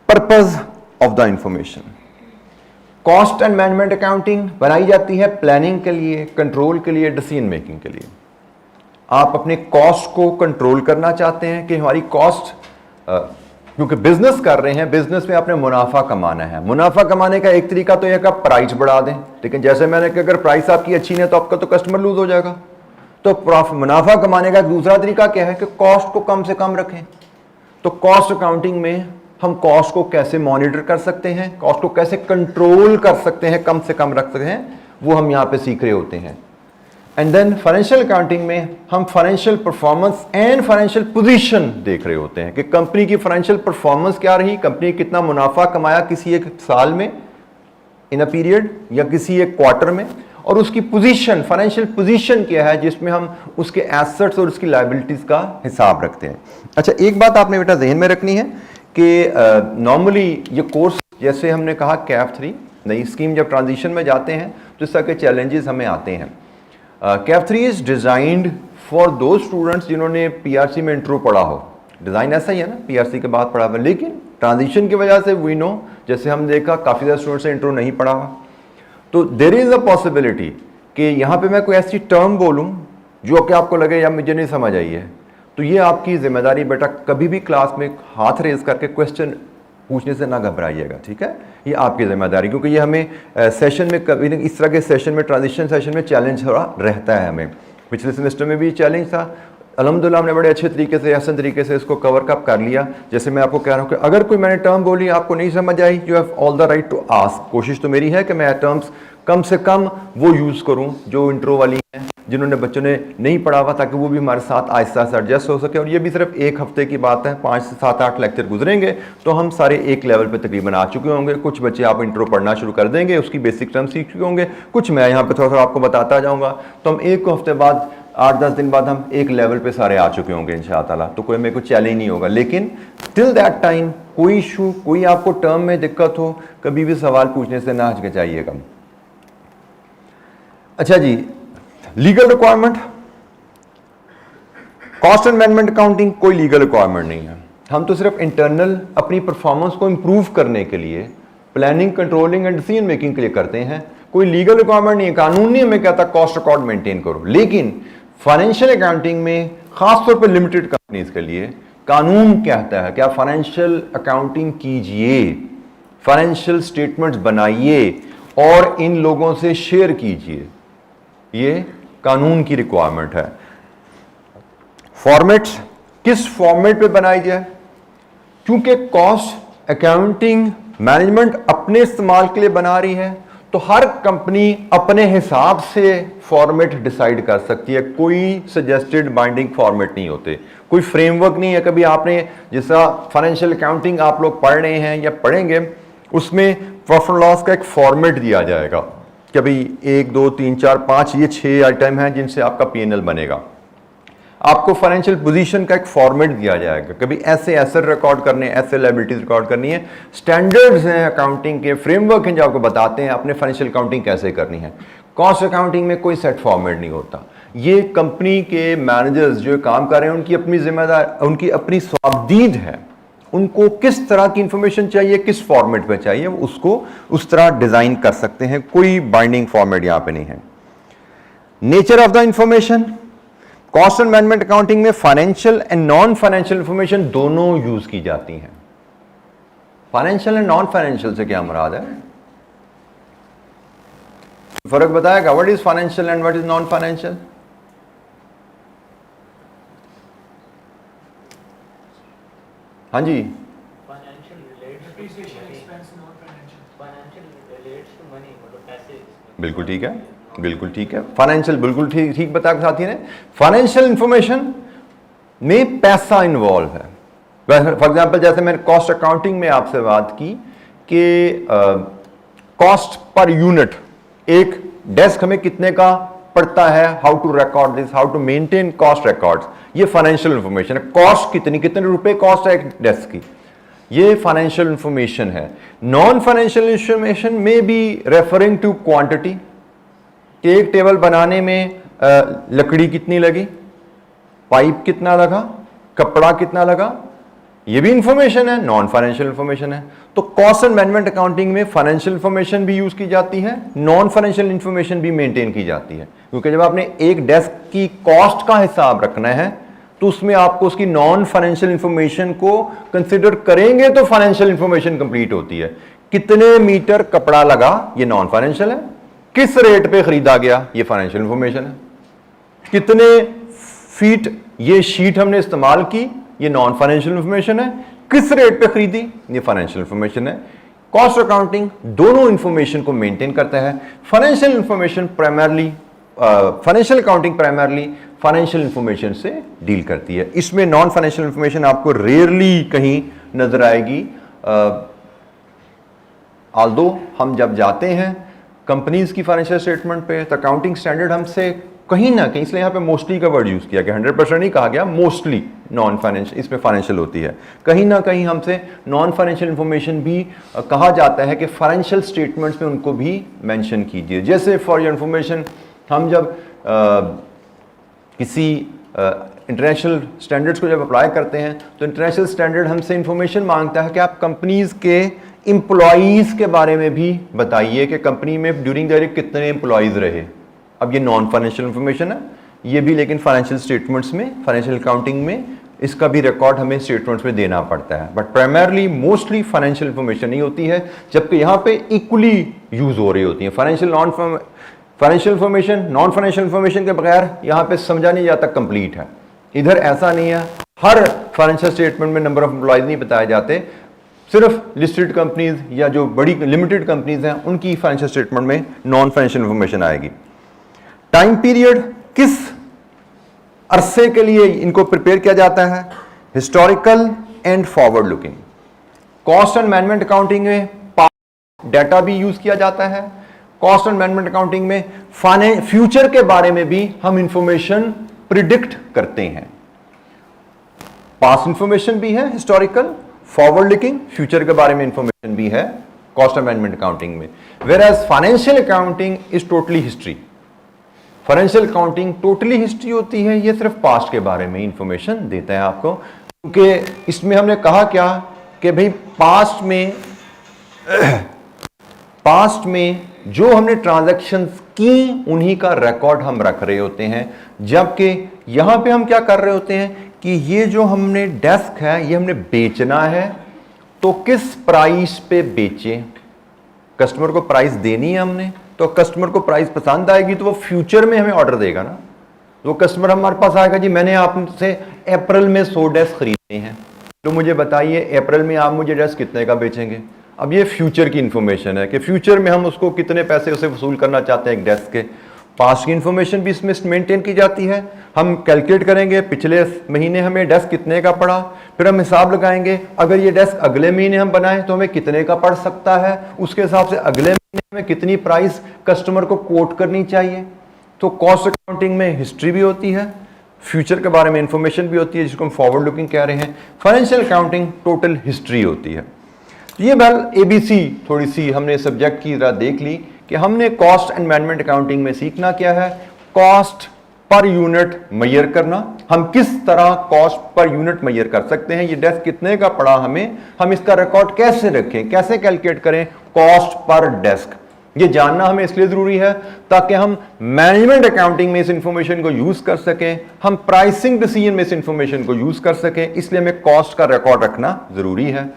Purpose of the information, cost and management accounting बनाई जाती है प्लानिंग के लिए, कंट्रोल के लिए, डिसीजन मेकिंग के लिए। आप अपने कॉस्ट को कंट्रोल करना चाहते हैं कि हमारी कॉस्ट, क्योंकि बिजनेस कर रहे हैं, बिजनेस में आपने मुनाफा कमाना है। मुनाफा कमाने का एक तरीका तो यह कि आप प्राइस बढ़ा दें, लेकिन जैसे मैंने कहा अगर प्राइस आपकी अच्छी नहीं है तो आपका तो कस्टमर लूज हो जाएगा। तो मुनाफा कमाने का दूसरा तरीका क्या है कि कॉस्ट को कम से कम रखें। तो कॉस्ट अकाउंटिंग में हम कॉस्ट को कैसे मॉनिटर कर सकते हैं, कॉस्ट को कैसे कंट्रोल कर सकते हैं, कम से कम रख सकते हैं, वो हम यहाँ पे सीख रहे होते हैं। एंड देन फाइनेंशियल अकाउंटिंग में हम financial performance and financial position देख रहे होते हैं कि कंपनी की फाइनेंशियल परफॉर्मेंस क्या रही, कंपनी कितना मुनाफा कमाया किसी एक साल में, इन अ पीरियड, या किसी एक क्वार्टर में, और उसकी पोजीशन, फाइनेंशियल पोजीशन क्या है जिसमें हम उसके एसेट्स और उसकी लायबिलिटीज का हिसाब रखते हैं। अच्छा, एक बात आपने बेटा जहन में रखनी है कि नॉर्मली ये कोर्स, जैसे हमने कहा कैफ 3 नई स्कीम जब ट्रांजिशन में जाते हैं तो इस तरह के चैलेंजेस हमें आते हैं। कैफ 3 इज डिज़ाइंड फॉर दो स्टूडेंट्स जिन्होंने पीआरसी में इंट्रो पढ़ा हो। डिज़ाइन ऐसा ही है ना, पीआरसी के बाद पढ़ा हुआ, लेकिन ट्रांजिशन की वजह से वी नो, जैसे हम देखा काफ़ी ज़्यादा स्टूडेंट्स ने इंट्रो नहीं पढ़ा हुआ। तो देयर इज़ अ पॉसिबिलिटी कि यहाँ पे मैं कोई ऐसी टर्म बोलूँ जो कि आपको लगे या मुझे नहीं समझ आई है, तो ये आपकी जिम्मेदारी बेटा, कभी भी क्लास में हाथ रेज करके क्वेश्चन पूछने से ना घबराइएगा, ठीक है। ये आपकी जिम्मेदारी, क्योंकि ये हमें सेशन में, कभी इस तरह के सेशन में, ट्रांजिशन सेशन में चैलेंज थोड़ा रहता है हमें। पिछले सेमेस्टर में भी चैलेंज था, अल्हम्दुलिल्लाह हमने बड़े अच्छे तरीके से, हसन तरीके से इसको कवर कप कर लिया। जैसे मैं आपको कह रहा हूँ कि अगर कोई मैंने टर्म बोली आपको नहीं समझ आई, you have all the right to ask. कोशिश तो मेरी है कि मैं टर्म्स कम से कम वो यूज़ करूँ जो इंट्रो वाली हैं, जिन्होंने बच्चों ने नहीं पढ़ा हुआ, ताकि वो भी हमारे साथ आहिस्ता आहिस्ता एडजस्ट हो सके। और ये भी सिर्फ एक हफ्ते की बात है, 5 से 7-8 लेक्चर गुजरेंगे तो हम सारे एक लेवल पे तकरीबन आ चुके होंगे। कुछ बच्चे आप इंट्रो पढ़ना शुरू कर देंगे, उसकी बेसिक टर्म सीख चुके होंगे, कुछ मैं यहाँ पे थोड़ा थोड़ा आपको बताता जाऊँगा। तो हम एक हफ्ते बाद, 8-10 दिन बाद हम एक लेवल पे सारे आ चुके होंगे इंशाअल्लाह। तो कोई मेरे को चैलेंज नहीं होगा, लेकिन टिल दैट टाइम कोई इशू, कोई आपको टर्म में दिक्कत हो, कभी भी सवाल पूछने से ना हिचकिचाइएगा। अच्छा जी, legal requirement, cost and management accounting कोई लीगल रिक्वायरमेंट नहीं है। हम तो सिर्फ इंटरनल अपनी परफॉर्मेंस को इंप्रूव करने के लिए, planning, controlling and decision making के लिए करते हैं। कोई लीगल रिक्वायरमेंट नहीं है, कानून नहीं हमें कहता कॉस्ट रिकॉर्ड मेंटेन करो। लेकिन फाइनेंशियल अकाउंटिंग में खासतौर पर लिमिटेड कंपनीज के लिए कानून कहता है कि आप फाइनेंशियल अकाउंटिंग कीजिए, फाइनेंशियल स्टेटमेंट्स बनाइए और इन लोगों से शेयर कीजिए। ये कानून की रिक्वायरमेंट है। फॉर्मेट्स, किस फॉर्मेट पे बनाई जाए, क्योंकि कॉस्ट अकाउंटिंग मैनेजमेंट अपने इस्तेमाल के लिए बना रही है, तो हर कंपनी अपने हिसाब से फॉर्मेट डिसाइड कर सकती है। कोई सजेस्टेड बाइंडिंग फॉर्मेट नहीं होते, कोई फ्रेमवर्क नहीं है। कभी आपने जैसा फाइनेंशियल अकाउंटिंग आप लोग पढ़ रहे हैं या पढ़ेंगे, उसमें प्रॉफिट एंड लॉस का एक फॉर्मेट दिया जाएगा कि भाई 1 2 3 4 5 ये 6 आइटम हैं जिनसे आपका पीएनएल बनेगा। आपको फाइनेंशियल पोजीशन का एक फॉर्मेट दिया जाएगा, कभी ऐसे एसेट रिकॉर्ड करने, ऐसे लायबिलिटीज रिकॉर्ड करनी है। स्टैंडर्ड्स हैं अकाउंटिंग के, फ्रेमवर्क हैं जो आपको बताते हैं आपने फाइनेंशियल अकाउंटिंग कैसे करनी है। कॉस्ट अकाउंटिंग में कोई सेट फॉर्मेट नहीं होता। ये कंपनी के मैनेजर्स जो काम कर रहे हैं उनकी अपनी जिम्मेदार, उनकी अपनी स्वाबदीद है। उनको किस तरह की इंफॉर्मेशन चाहिए, किस फॉर्मेट पे चाहिए, उसको उस तरह डिजाइन कर सकते हैं। कोई बाइंडिंग फॉर्मेट यहां पे नहीं है। Nature of the information, cost and management accounting में financial and non financial information दोनों यूज की जाती हैं। फाइनेंशियल एंड नॉन फाइनेंशियल से क्या मुराद है, फर्क बताएगा। What is financial and what is non financial? हाँ जी, बिल्कुल ठीक है, बिल्कुल ठीक है। फाइनेंशियल बिल्कुल ठीक ठीक बताया साथी ने। फाइनेंशियल इंफॉर्मेशन में पैसा इन्वॉल्व है। फॉर एग्जांपल जैसे मैंने कॉस्ट अकाउंटिंग में आपसे बात की कि कॉस्ट पर यूनिट, एक डेस्क हमें कितने का पड़ता है, how to record this, how to maintain cost records, ये फाइनेंशियल इंफॉर्मेशन है। कॉस्ट कितने रुपए कॉस्ट है एक डेस्क की, ये फाइनेंशियल इंफॉर्मेशन है। नॉन फाइनेंशियल इंफॉर्मेशन में बी रेफरिंग टू क्वांटिटी, कि एक टेबल बनाने में लकड़ी कितनी लगी, पाइप कितना लगा, कपड़ा कितना लगा, ये भी इंफॉर्मेशन है, नॉन फाइनेंशियल इंफॉर्मेशन है। तो कॉस्ट एंड मैनेजमेंट अकाउंटिंग में फाइनेंशियल इंफॉर्मेशन भी यूज की जाती है, नॉन फाइनेंशियल इंफॉर्मेशन भी मेंटेन की जाती है। क्योंकि जब आपने एक डेस्क की कॉस्ट का हिसाब रखना है तो उसमें आपको उसकी नॉन फाइनेंशियल इंफॉर्मेशन को कंसिडर करेंगे तो फाइनेंशियल इंफॉर्मेशन कंप्लीट होती है। कितने मीटर कपड़ा लगा, ये नॉन फाइनेंशियल है। किस रेट पे खरीदा गया, ये फाइनेंशियल इंफॉर्मेशन है। कितने फीट ये शीट हमने इस्तेमाल की, ये नॉन फाइनेंशियल इंफॉर्मेशन है। किस रेट पे खरीदी, ये फाइनेंशियल इंफॉर्मेशन है। कॉस्ट अकाउंटिंग दोनों इंफॉर्मेशन को मेंटेन करता है। Financial information primarily, financial accounting primarily financial information से डील करती है। इसमें नॉन फाइनेंशियल इंफॉर्मेशन आपको रेयरली कहीं नजर आएगी। ऑल्दो हम जब जाते हैं कंपनीज की फाइनेंशियल स्टेटमेंट पे तो अकाउंटिंग स्टैंडर्ड हमसे कहीं ना कहीं, इसलिए यहाँ पे मोस्टली का वर्ड यूज किया गया, 100% नहीं कहा गया, मोस्टली नॉन फाइनेंशियल इसमें फाइनेंशियल होती है। कहीं ना कहीं हमसे नॉन फाइनेंशियल इंफॉर्मेशन भी कहा जाता है कि फाइनेंशियल स्टेटमेंट्स में उनको भी मेंशन कीजिए। जैसे फॉर योर इंफॉर्मेशन, हम जब किसी इंटरनेशनल स्टैंडर्ड्स को जब अप्लाई करते हैं तो इंटरनेशनल स्टैंडर्ड हमसे इंफॉर्मेशन मांगता है कि आप कंपनीज के एम्प्लॉयज़ के बारे में भी बताइए कि कंपनी में ड्यूरिंग द ईयर कितने एम्प्लॉयज़ रहे। अब ये नॉन फाइनेंशियल इंफॉर्मेशन है, ये भी लेकिन फाइनेंशियल स्टेटमेंट्स में, फाइनेंशियल अकाउंटिंग में इसका भी रिकॉर्ड हमें स्टेटमेंट्स में देना पड़ता है। But primarily mostly financial information नहीं होती है, जबकि यहाँ पे इक्वली यूज हो रही होती है। Financial information non financial information के बगैर यहाँ पे समझा नहीं जाता कंप्लीट है। इधर ऐसा नहीं है, हर फाइनेंशियल स्टेटमेंट में नंबर ऑफ एम्प्लॉयज नहीं बताए जाते, सिर्फ लिस्टेड कंपनीज या जो बड़ी लिमिटेड कंपनीज हैं उनकी फाइनेंशियल स्टेटमेंट में नॉन फाइनेंशियल इंफॉर्मेशन आएगी। टाइम पीरियड, किस अरसे के लिए इनको प्रिपेयर किया जाता है, historical and forward looking. Cost and management accounting में डाटा भी यूज किया जाता है, कॉस्ट एंड मैनेजमेंट अकाउंटिंग में फ्यूचर के बारे में भी हम इंफॉर्मेशन प्रिडिक्ट करते हैं। पास्ट इंफॉर्मेशन भी है हिस्टोरिकल, फॉरवर्ड लुकिंग, फ्यूचर के बारे में इंफॉर्मेशन भी है कॉस्ट एंड मैनेजमेंट अकाउंटिंग में। Whereas financial accounting is totally history. Financial accounting totally history होती है, ये सिर्फ पास्ट के बारे में इंफॉर्मेशन देता है आपको, क्योंकि इसमें हमने कहा क्या कि भाई पास्ट में जो हमने ट्रांजैक्शंस की उन्हीं का रिकॉर्ड हम रख रहे होते हैं, जबकि यहां पे हम क्या कर रहे होते हैं कि ये जो हमने डेस्क है ये हमने बेचना है, तो किस प्राइस पे बेचें, कस्टमर को प्राइस देनी है हमने, तो कस्टमर को प्राइस पसंद आएगी तो वो फ्यूचर में हमें ऑर्डर देगा ना। वो कस्टमर हमारे पास आएगा, जी मैंने आपसे अप्रैल में 100 डेस्क खरीदे हैं, तो मुझे बताइए अप्रैल में आप मुझे डेस्क कितने का बेचेंगे। अब ये फ्यूचर की इंफॉर्मेशन है कि फ्यूचर में हम उसको कितने पैसे उसे वसूल करना चाहते हैं एक डेस्क के। पास्ट की इंफॉर्मेशन भी इसमें मेंटेन की जाती है, हम कैलकुलेट करेंगे पिछले महीने हमें डेस्क कितने का पड़ा, फिर हम हिसाब लगाएंगे अगर ये डेस्क अगले महीने हम बनाएं तो हमें कितने का पड़ सकता है, उसके हिसाब से अगले महीने में कितनी प्राइस कस्टमर को कोट करनी चाहिए। तो कॉस्ट अकाउंटिंग में हिस्ट्री भी होती है, फ्यूचर के बारे में इंफॉर्मेशन भी होती है, जिसको हम फॉरवर्ड लुकिंग कह रहे हैं। फाइनेंशियल अकाउंटिंग टोटल हिस्ट्री होती है। ये वेल एबीसी थोड़ी सी हमने सब्जेक्ट की तरह देख ली कि हमने कॉस्ट एंड मैनेजमेंट अकाउंटिंग में सीखना क्या है, कॉस्ट पर यूनिट मेजर करना, हम किस तरह कॉस्ट पर यूनिट मेजर कर सकते हैं, ये डेस्क कितने का पड़ा हमें, हम इसका रिकॉर्ड कैसे रखें, कैसे कैलकुलेट करें कॉस्ट पर डेस्क, ये जानना हमें इसलिए जरूरी है ताकि हम मैनेजमेंट अकाउंटिंग में इस इंफॉर्मेशन को यूज कर सकें, हम प्राइसिंग डिसीजन में इस इंफॉर्मेशन को यूज कर सकें, इसलिए हमें कॉस्ट का रिकॉर्ड रखना जरूरी है।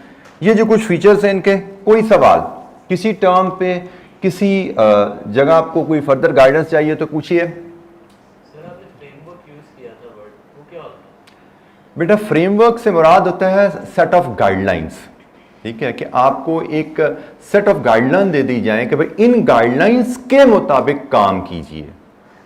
ये जो कुछ फीचर्स हैं इनके, कोई सवाल किसी टर्म पे किसी जगह आपको कोई फर्दर गाइडेंस चाहिए तो पूछिए। सर आपने फ्रेमवर्क यूज किया था वर्ड, वो क्या होता है? बेटा फ्रेमवर्क से मुराद होता है सेट ऑफ गाइडलाइंस, ठीक है, कि आपको एक सेट ऑफ गाइडलाइन दे दी जाए कि भाई इन गाइडलाइंस के मुताबिक काम कीजिए।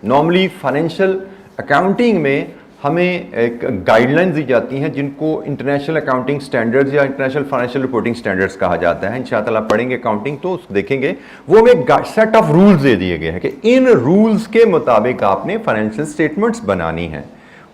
नॉर्मली फाइनेंशियल अकाउंटिंग में हमें एक गाइडलाइंस दी जाती हैं जिनको इंटरनेशनल अकाउंटिंग स्टैंडर्ड्स या इंटरनेशनल फाइनेंशियल रिपोर्टिंग स्टैंडर्ड्स कहा जाता है। इंशाअल्लाह पढ़ेंगे अकाउंटिंग तो देखेंगे, वो हमें एक सेट ऑफ रूल्स दे दिए गए हैं कि इन रूल्स के मुताबिक आपने फाइनेंशियल स्टेटमेंट्स बनानी है।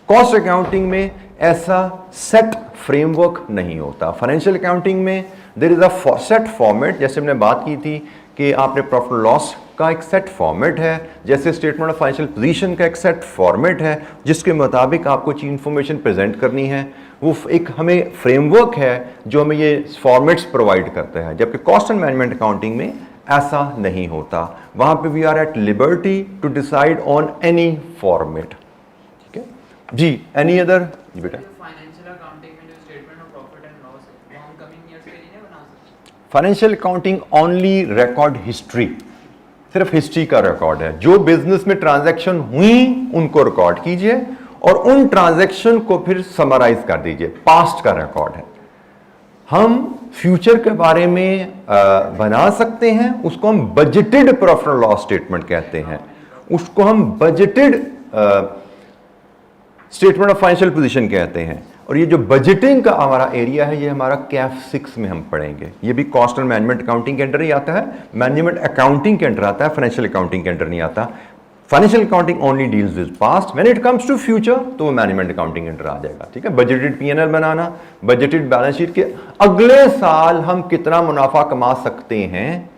कॉस्ट अकाउंटिंग में ऐसा सेट फ्रेमवर्क नहीं होता। फाइनेंशियल अकाउंटिंग में there is a set format, जैसे हमने बात की थी कि आपने प्रॉफिट लॉस का एक सेट फॉर्मेट है, जैसे स्टेटमेंट ऑफ फाइनेंशियल पोजीशन का एक सेट फॉर्मेट है जिसके मुताबिक आपको चीज इंफॉर्मेशन प्रेजेंट करनी है। वो एक हमें फ्रेमवर्क है जो हमें ये फॉर्मेट्स प्रोवाइड करता है, जबकि कॉस्ट एंड मैनेजमेंट अकाउंटिंग में ऐसा नहीं होता। वहां पे we are at liberty to decide on any format. ठीक है जी, एनी अदर जी बेटा। फाइनेंशियल अकाउंटिंग में जो statement of profit and loss है वो हम कमिंग ईयर्स के लिए नहीं बना सकते। Financial accounting only record history, सिर्फ हिस्ट्री का रिकॉर्ड है। जो बिजनेस में ट्रांजैक्शन हुई उनको रिकॉर्ड कीजिए और उन ट्रांजैक्शन को फिर समराइज कर दीजिए, पास्ट का रिकॉर्ड है। हम फ्यूचर के बारे में बना सकते हैं, उसको हम budgeted profit and loss statement कहते हैं, उसको हम budgeted statement of financial position कहते हैं। और ये जो बजटिंग का हमारा एरिया है ये हमारा कैफ 6 में हम पढ़ेंगे। ये भी कॉस्ट एंड मैनेजमेंट अकाउंटिंग के अंडर ही आता है, मैनेजमेंट अकाउंटिंग के अंडर आता है, फाइनेंशियल अकाउंटिंग के अंडर नहीं आता। Financial accounting only deals with past, when it comes to future तो वो मैनेजमेंट अकाउंटिंग के अंडर आ जाएगा। ठीक है, बजटेड पीएनएल बनाना, बजटेड बैलेंस शीट के अगले साल हम कितना मुनाफा कमा सकते हैं,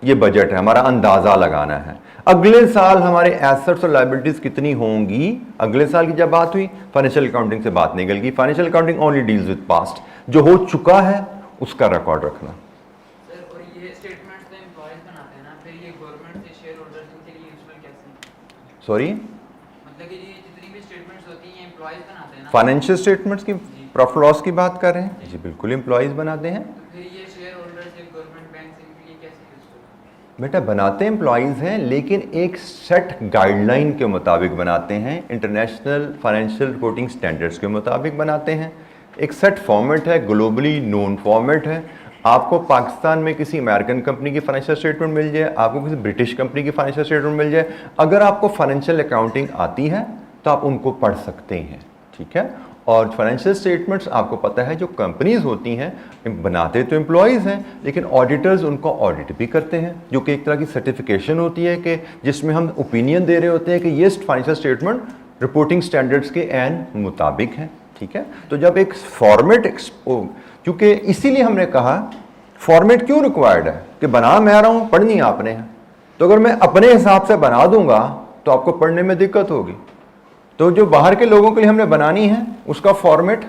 ये बजट है, हमारा अंदाजा लगाना है। अगले साल हमारे एसेट्स और लायबिलिटीज कितनी होंगी, अगले साल की जब बात हुई फाइनेंशियल अकाउंटिंग से बात निकल गई। Financial accounting only deals with past, जो हो चुका है उसका रिकॉर्ड रखना। सर और ये स्टेटमेंट्स तो एम्प्लॉयज बनाते हैं ना, फिर ये गवर्नमेंट से शेयर होल्डर्स के लिए यूजफुल कैसे? सॉरी, मतलब कि ये जितनी भी स्टेटमेंट्स होती हैं एम्प्लॉयज बनाते हैं ना, फाइनेंशियल स्टेटमेंट्स की प्रॉफिट लॉस की बात कर रहे हैं जी, बिल्कुल एम्प्लॉयज बनाते हैं। तो फिर ये शेयर होल्डर्स या गवर्नमेंट बैंक से इनके लिए कैसे यूजफुल? बेटा बनाते एम्प्लॉयज़ हैं, लेकिन एक सेट गाइडलाइन के मुताबिक बनाते हैं, इंटरनेशनल फाइनेंशियल रिपोर्टिंग स्टैंडर्ड्स के मुताबिक बनाते हैं। एक सेट फॉर्मेट है, ग्लोबली नोन फॉर्मेट है। आपको पाकिस्तान में किसी अमेरिकन कंपनी की फाइनेंशियल स्टेटमेंट मिल जाए, आपको किसी ब्रिटिश कंपनी की फाइनेंशियल स्टेटमेंट मिल जाए, अगर आपको फाइनेंशियल अकाउंटिंग आती है तो आप उनको पढ़ सकते हैं, ठीक है। और फाइनेंशियल स्टेटमेंट्स आपको पता है जो कंपनीज होती हैं बनाते तो एम्प्लॉयज़ हैं, लेकिन ऑडिटर्स उनको ऑडिट भी करते हैं, जो कि एक तरह की सर्टिफिकेशन होती है कि जिसमें हम ओपिनियन दे रहे होते हैं कि ये फाइनेंशियल स्टेटमेंट रिपोर्टिंग स्टैंडर्ड्स के एन मुताबिक है, ठीक है। तो जब एक फॉर्मेट, क्योंकि इसीलिए हमने कहा फॉर्मेट क्यों रिक्वायर्ड है कि बना मैं रहा हूँ, पढ़नी आपने है। तो अगर मैं अपने हिसाब से बना दूंगा तो आपको पढ़ने में दिक्कत होगी। तो जो बाहर के लोगों के लिए हमने बनानी है उसका फॉर्मेट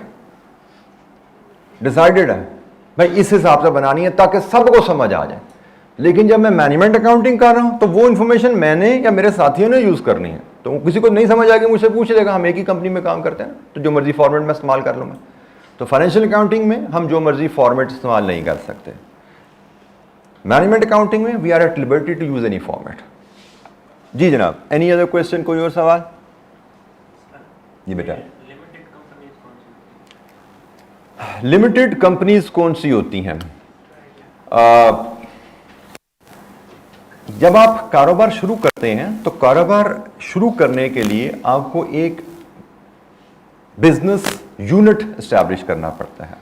डिसाइडेड है, भाई इस हिसाब से बनानी है ताकि सबको समझ आ जाए। लेकिन जब मैं मैनेजमेंट अकाउंटिंग कर रहा हूं तो वो इन्फॉर्मेशन मैंने या मेरे साथियों ने यूज करनी है, तो किसी को नहीं समझ आएगी मुझसे पूछ लेगा, हम एक ही कंपनी में काम करते हैं तो जो मर्जी फॉर्मेट में इस्तेमाल कर लूंगा। तो फाइनेंशियल अकाउंटिंग में हम जो मर्जी फॉर्मेट इस्तेमाल नहीं कर सकते। मैनेजमेंट अकाउंटिंग में we are at liberty to use any format. जी जनाब, एनी अदर क्वेश्चन, कोई और सवाल? जी बेटा। लिमिटेड कंपनीज कौन सी होती हैं? जब आप कारोबार शुरू करते हैं तो कारोबार शुरू करने के लिए आपको एक बिजनेस यूनिट एस्टैब्लिश करना पड़ता है।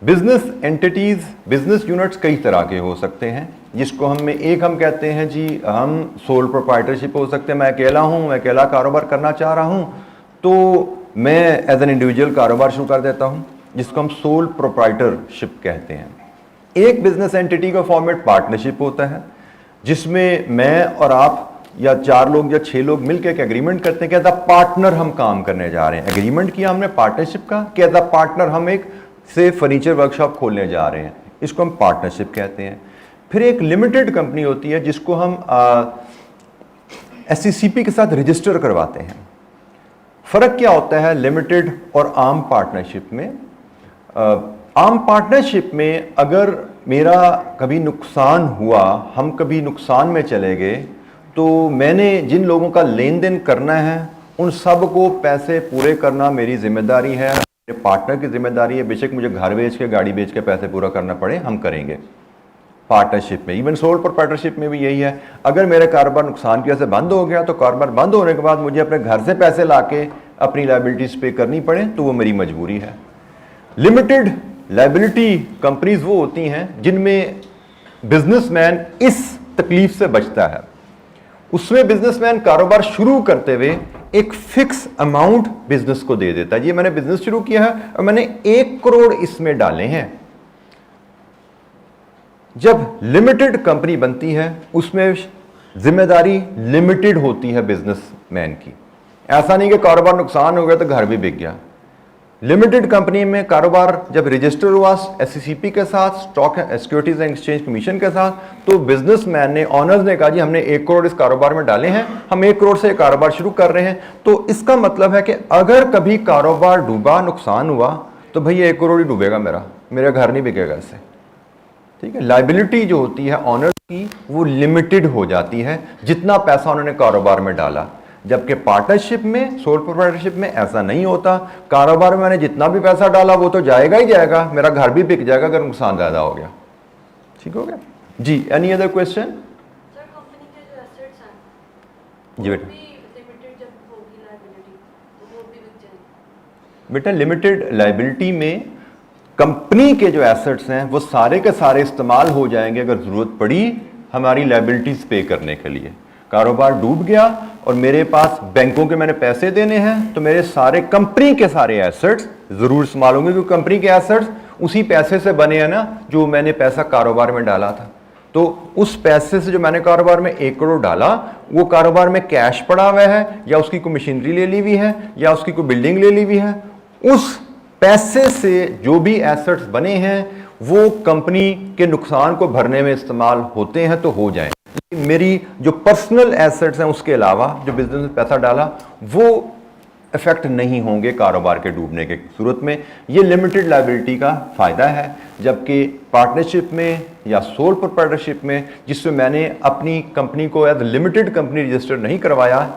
बिजनेस एंटिटीज, बिजनेस यूनिट्स कई तरह के हो सकते हैं, जिसको हम कहते हैं जी, हम सोल प्रोप्राइटरशिप हो सकते हैं। मैं अकेला हूं, मैं अकेला कारोबार करना चाह रहा हूं तो मैं एज एन इंडिविजुअल कारोबार शुरू कर देता हूं, जिसको हम सोल प्रोप्राइटरशिप कहते हैं। एक बिजनेस एंटिटी का फॉर्मेट पार्टनरशिप होता है, जिसमें मैं और आप या 4 लोग या 6 लोग मिलकर एक एग्रीमेंट करते हैं कि एज अ पार्टनर हम काम करने जा रहे हैं। एग्रीमेंट किया हमने पार्टनरशिप का कि एज अ पार्टनर हम एक से फर्नीचर वर्कशॉप खोलने जा रहे हैं, इसको हम पार्टनरशिप कहते हैं। फिर एक लिमिटेड कंपनी होती है जिसको हम SCCP के साथ रजिस्टर करवाते हैं। फर्क क्या होता है लिमिटेड और आम पार्टनरशिप में? आम पार्टनरशिप में अगर मेरा कभी नुकसान हुआ, हम कभी नुकसान में चले गए, तो मैंने जिन लोगों का लेन देन करना है उन सब को पैसे पूरे करना मेरी जिम्मेदारी है, मेरे पार्टनर की जिम्मेदारी है। बेशक मुझे घर बेच के, गाड़ी बेच के पैसे पूरा करना पड़े, हम करेंगे पार्टनरशिप में। इवन सोल प्रोप्राइटरशिप में भी यही है। अगर मेरा कारोबार नुकसान की वजह से बंद हो गया तो कारोबार बंद होने के बाद मुझे अपने घर से पैसे लाके अपनी लायबिलिटीज पे करनी पड़े तो वो मेरी मजबूरी है। लिमिटेड लायबिलिटी कंपनीज वो होती हैं जिनमें बिजनेसमैन इस तकलीफ से बचता है। उसमें बिजनेसमैन कारोबार शुरू करते हुए एक फिक्स अमाउंट बिजनेस को दे देता है। ये मैंने बिजनेस शुरू किया है और मैंने 1 करोड़ इसमें डाले हैं। जब लिमिटेड कंपनी बनती है उसमें जिम्मेदारी लिमिटेड होती है बिजनेसमैन की। ऐसा नहीं कि कारोबार नुकसान हो गया तो घर भी बिक गया। लिमिटेड कंपनी में कारोबार जब रजिस्टर हुआ SCCP के साथ, stock securities and exchange commission के साथ, तो बिजनेसमैन ने, ऑनर्स ने कहा जी हमने 1 करोड़ इस कारोबार में डाले हैं, हम 1 करोड़ से कारोबार शुरू कर रहे हैं। तो इसका मतलब है कि अगर कभी कारोबार डूबा, नुकसान हुआ, तो भैया 1 करोड़ ही डूबेगा, मेरा घर नहीं बिकेगा इससे, ठीक है। लायबिलिटी जो होती है ऑनर्स की वो लिमिटेड हो जाती है, जितना पैसा उन्होंने कारोबार में डाला। जबकि पार्टनरशिप में, सोल प्रोप्राइटरशिप में ऐसा नहीं होता। कारोबार में मैंने जितना भी पैसा डाला वो तो जाएगा ही जाएगा, मेरा घर भी बिक जाएगा अगर नुकसान ज्यादा हो गया। ठीक हो गया जी। Any other question? Sir company के जो एसेट्स हैं जी बेटा। लिमिटेड जब होगी लायबिलिटी तो वो भी बिक जाएंगे? बेटा लिमिटेड लायबिलिटी में कंपनी के जो एसेट्स हैं वो सारे के सारे इस्तेमाल हो जाएंगे अगर जरूरत पड़ी हमारी लायबिलिटीज पे करने के लिए। कारोबार डूब गया और मेरे पास बैंकों के मैंने पैसे देने हैं तो मेरे सारे कंपनी के सारे एसेट्स जरूर इस्तेमाल होंगे, क्योंकि कंपनी के एसेट्स उसी पैसे से बने हैं ना जो मैंने पैसा कारोबार में डाला था। तो उस पैसे से जो मैंने कारोबार में 1 करोड़ डाला, वो कारोबार में कैश पड़ा हुआ है या उसकी कोई मशीनरी ले ली हुई है या उसकी कोई बिल्डिंग ले ली हुई है, उस पैसे से जो भी एसेट्स बने हैं वो कंपनी के नुकसान को भरने में इस्तेमाल होते हैं तो हो जाए। मेरी जो पर्सनल एसेट्स हैं उसके अलावा जो बिजनेस में पैसा डाला वो इफेक्ट नहीं होंगे कारोबार के डूबने के सूरत में। ये लिमिटेड लायबिलिटी का फ़ायदा है, जबकि पार्टनरशिप में या सोल प्रोप्राइटरशिप में, जिसमें मैंने अपनी कंपनी को एज लिमिटेड कंपनी रजिस्टर नहीं करवाया,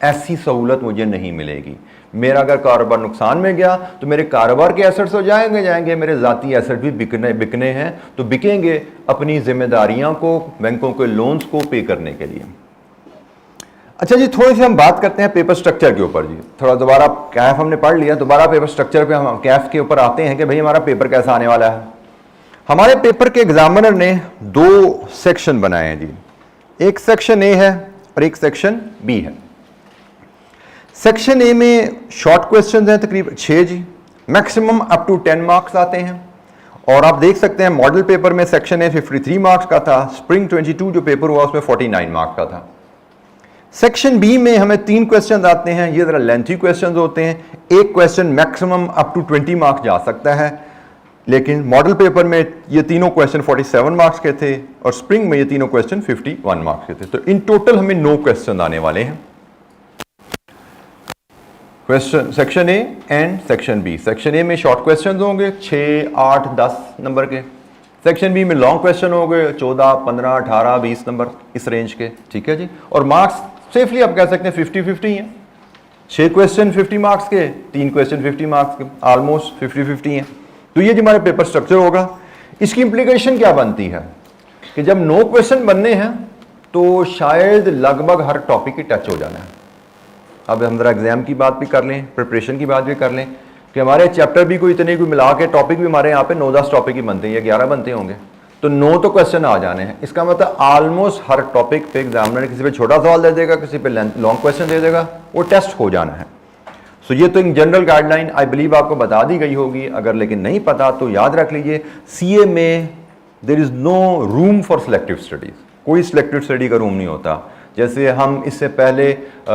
ऐसी सहूलत मुझे नहीं मिलेगी। मेरा अगर कारोबार नुकसान में गया तो मेरे कारोबार के एसेट्स हो जाएंगे, मेरे ज़ाती एसेट भी बिकने हैं, तो बिकेंगे अपनी जिम्मेदारियों को, बैंकों के लोन्स को पे करने के लिए। अच्छा जी, थोड़ी सी हम बात करते हैं पेपर स्ट्रक्चर के ऊपर जी। थोड़ा दोबारा कैफ हमने पढ़ लिया, दोबारा पेपर स्ट्रक्चर पे हम कैफ के ऊपर आते हैं कि भाई हमारा पेपर कैसा आने वाला है। हमारे पेपर के एग्जामिनर ने 2 सेक्शन बनाए हैं जी, एक सेक्शन ए है और एक सेक्शन बी है। सेक्शन ए में शॉर्ट क्वेश्चन हैं तकरीबन 6 जी, मैक्सिमम अप टू 10 मार्क्स आते हैं। और आप देख सकते हैं मॉडल पेपर में सेक्शन ए 53 मार्क्स का था, स्प्रिंग 22 जो पेपर हुआ उसमें 49 मार्क्स का था। सेक्शन बी में हमें 3 क्वेश्चन आते हैं, ये जरा लेंथी क्वेश्चन होते हैं। एक question maximum up to 20 marks जा सकता है, लेकिन मॉडल पेपर में ये तीनों क्वेश्चन 47 मार्क्स के थे और स्प्रिंग में ये तीनों क्वेश्चन 51 मार्क्स के थे। तो इन टोटल हमें 9 क्वेश्चन आने वाले हैं, question section A and section B. Section A में शॉर्ट क्वेश्चन होंगे 6, 8, 10 नंबर के। सेक्शन बी में लॉन्ग क्वेश्चन हो गए 14, 15, 18, 20 नंबर, इस रेंज के, ठीक है जी। और मार्क्स सेफली आप कह सकते हैं 50-50 हैं। 6 क्वेश्चन 50 मार्क्स के, 3 क्वेश्चन 50 मार्क्स के, ऑलमोस्ट 50-50 हैं। तो ये जो हमारे पेपर स्ट्रक्चर होगा, इसकी इंप्लीकेशन क्या बनती है कि जब 9 क्वेश्चन बनने हैं तो शायद लगभग हर टॉपिक की टच हो जाना है। अब हम जरा एग्जाम की बात भी कर लें, प्रिपरेशन की बात भी कर लें कि हमारे चैप्टर भी कोई इतने कोई मिला के टॉपिक भी हमारे यहाँ पे 9-10 टॉपिक ही बनते हैं या 11 बनते होंगे, तो 9 तो क्वेश्चन आ जाने हैं। इसका मतलब ऑलमोस्ट हर टॉपिक पे एग्जामिनर किसी पे छोटा सवाल दे देगा, किसी पे लॉन्ग क्वेश्चन दे देगा, वो टेस्ट हो जाना है। सो ये तो एक जनरल गाइडलाइन आई बिलीव आपको बता दी गई होगी। अगर लेकिन नहीं पता तो याद रख लीजिए, सीए में there is no room for selective studies, कोई सिलेक्टिव स्टडी का रूम नहीं होता। जैसे हम इससे पहले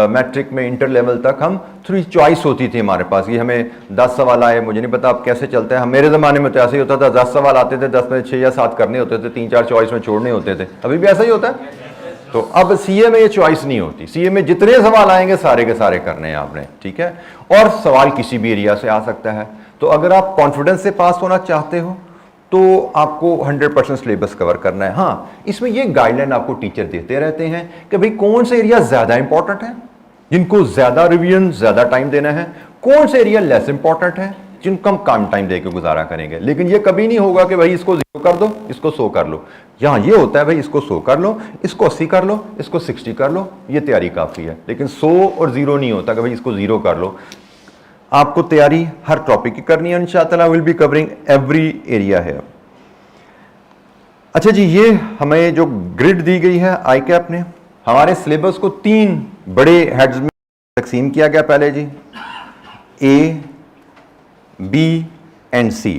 मैट्रिक में इंटर लेवल तक हम 3 चॉइस होती थी हमारे पास, ये हमें 10 सवाल आए, मुझे नहीं पता अब कैसे चलता है, मेरे ज़माने में तो ऐसे ही होता था, 10 सवाल आते थे, 10 में 6 या 7 करने होते थे, 3-4 चॉइस में छोड़ने होते थे। अभी भी ऐसा ही होता है। तो अब सीए में ये चॉइस नहीं होती, सीए में जितने सवाल आएंगे सारे के सारे करने हैं आपने, ठीक है। और सवाल किसी भी एरिया से आ सकता है। तो अगर आप कॉन्फिडेंस से पास होना चाहते हो तो आपको 100% सिलेबस कवर करना है। हाँ, इसमें ये गाइडलाइन आपको टीचर देते रहते हैं कि भाई कौन से एरिया ज़्यादा इंपॉर्टेंट है, जिनको ज़्यादा रिवीजन ज़्यादा टाइम देना है, कौन से एरिया लेस इंपॉर्टेंट है, जिनको हम कम टाइम दे के गुजारा करेंगे। लेकिन ये कभी नहीं होगा कि भाई इसको 0 कर दो, इसको 100 कर लो। यहाँ ये होता है भाई इसको 100 कर लो, इसको 80 कर लो, इसको 60 कर लो, ये तैयारी काफ़ी है। लेकिन 100 और 0 नहीं होता कि भाई इसको 0 कर लो। आपको तैयारी हर टॉपिक की करनी है। इंशाअल्लाह will be covering every area है। अच्छा जी, ये हमें जो ग्रिड दी गई है आईकैप ने, हमारे सिलेबस को 3 बड़े हेड्स में तकसीम किया गया। पहले जी A, B and C,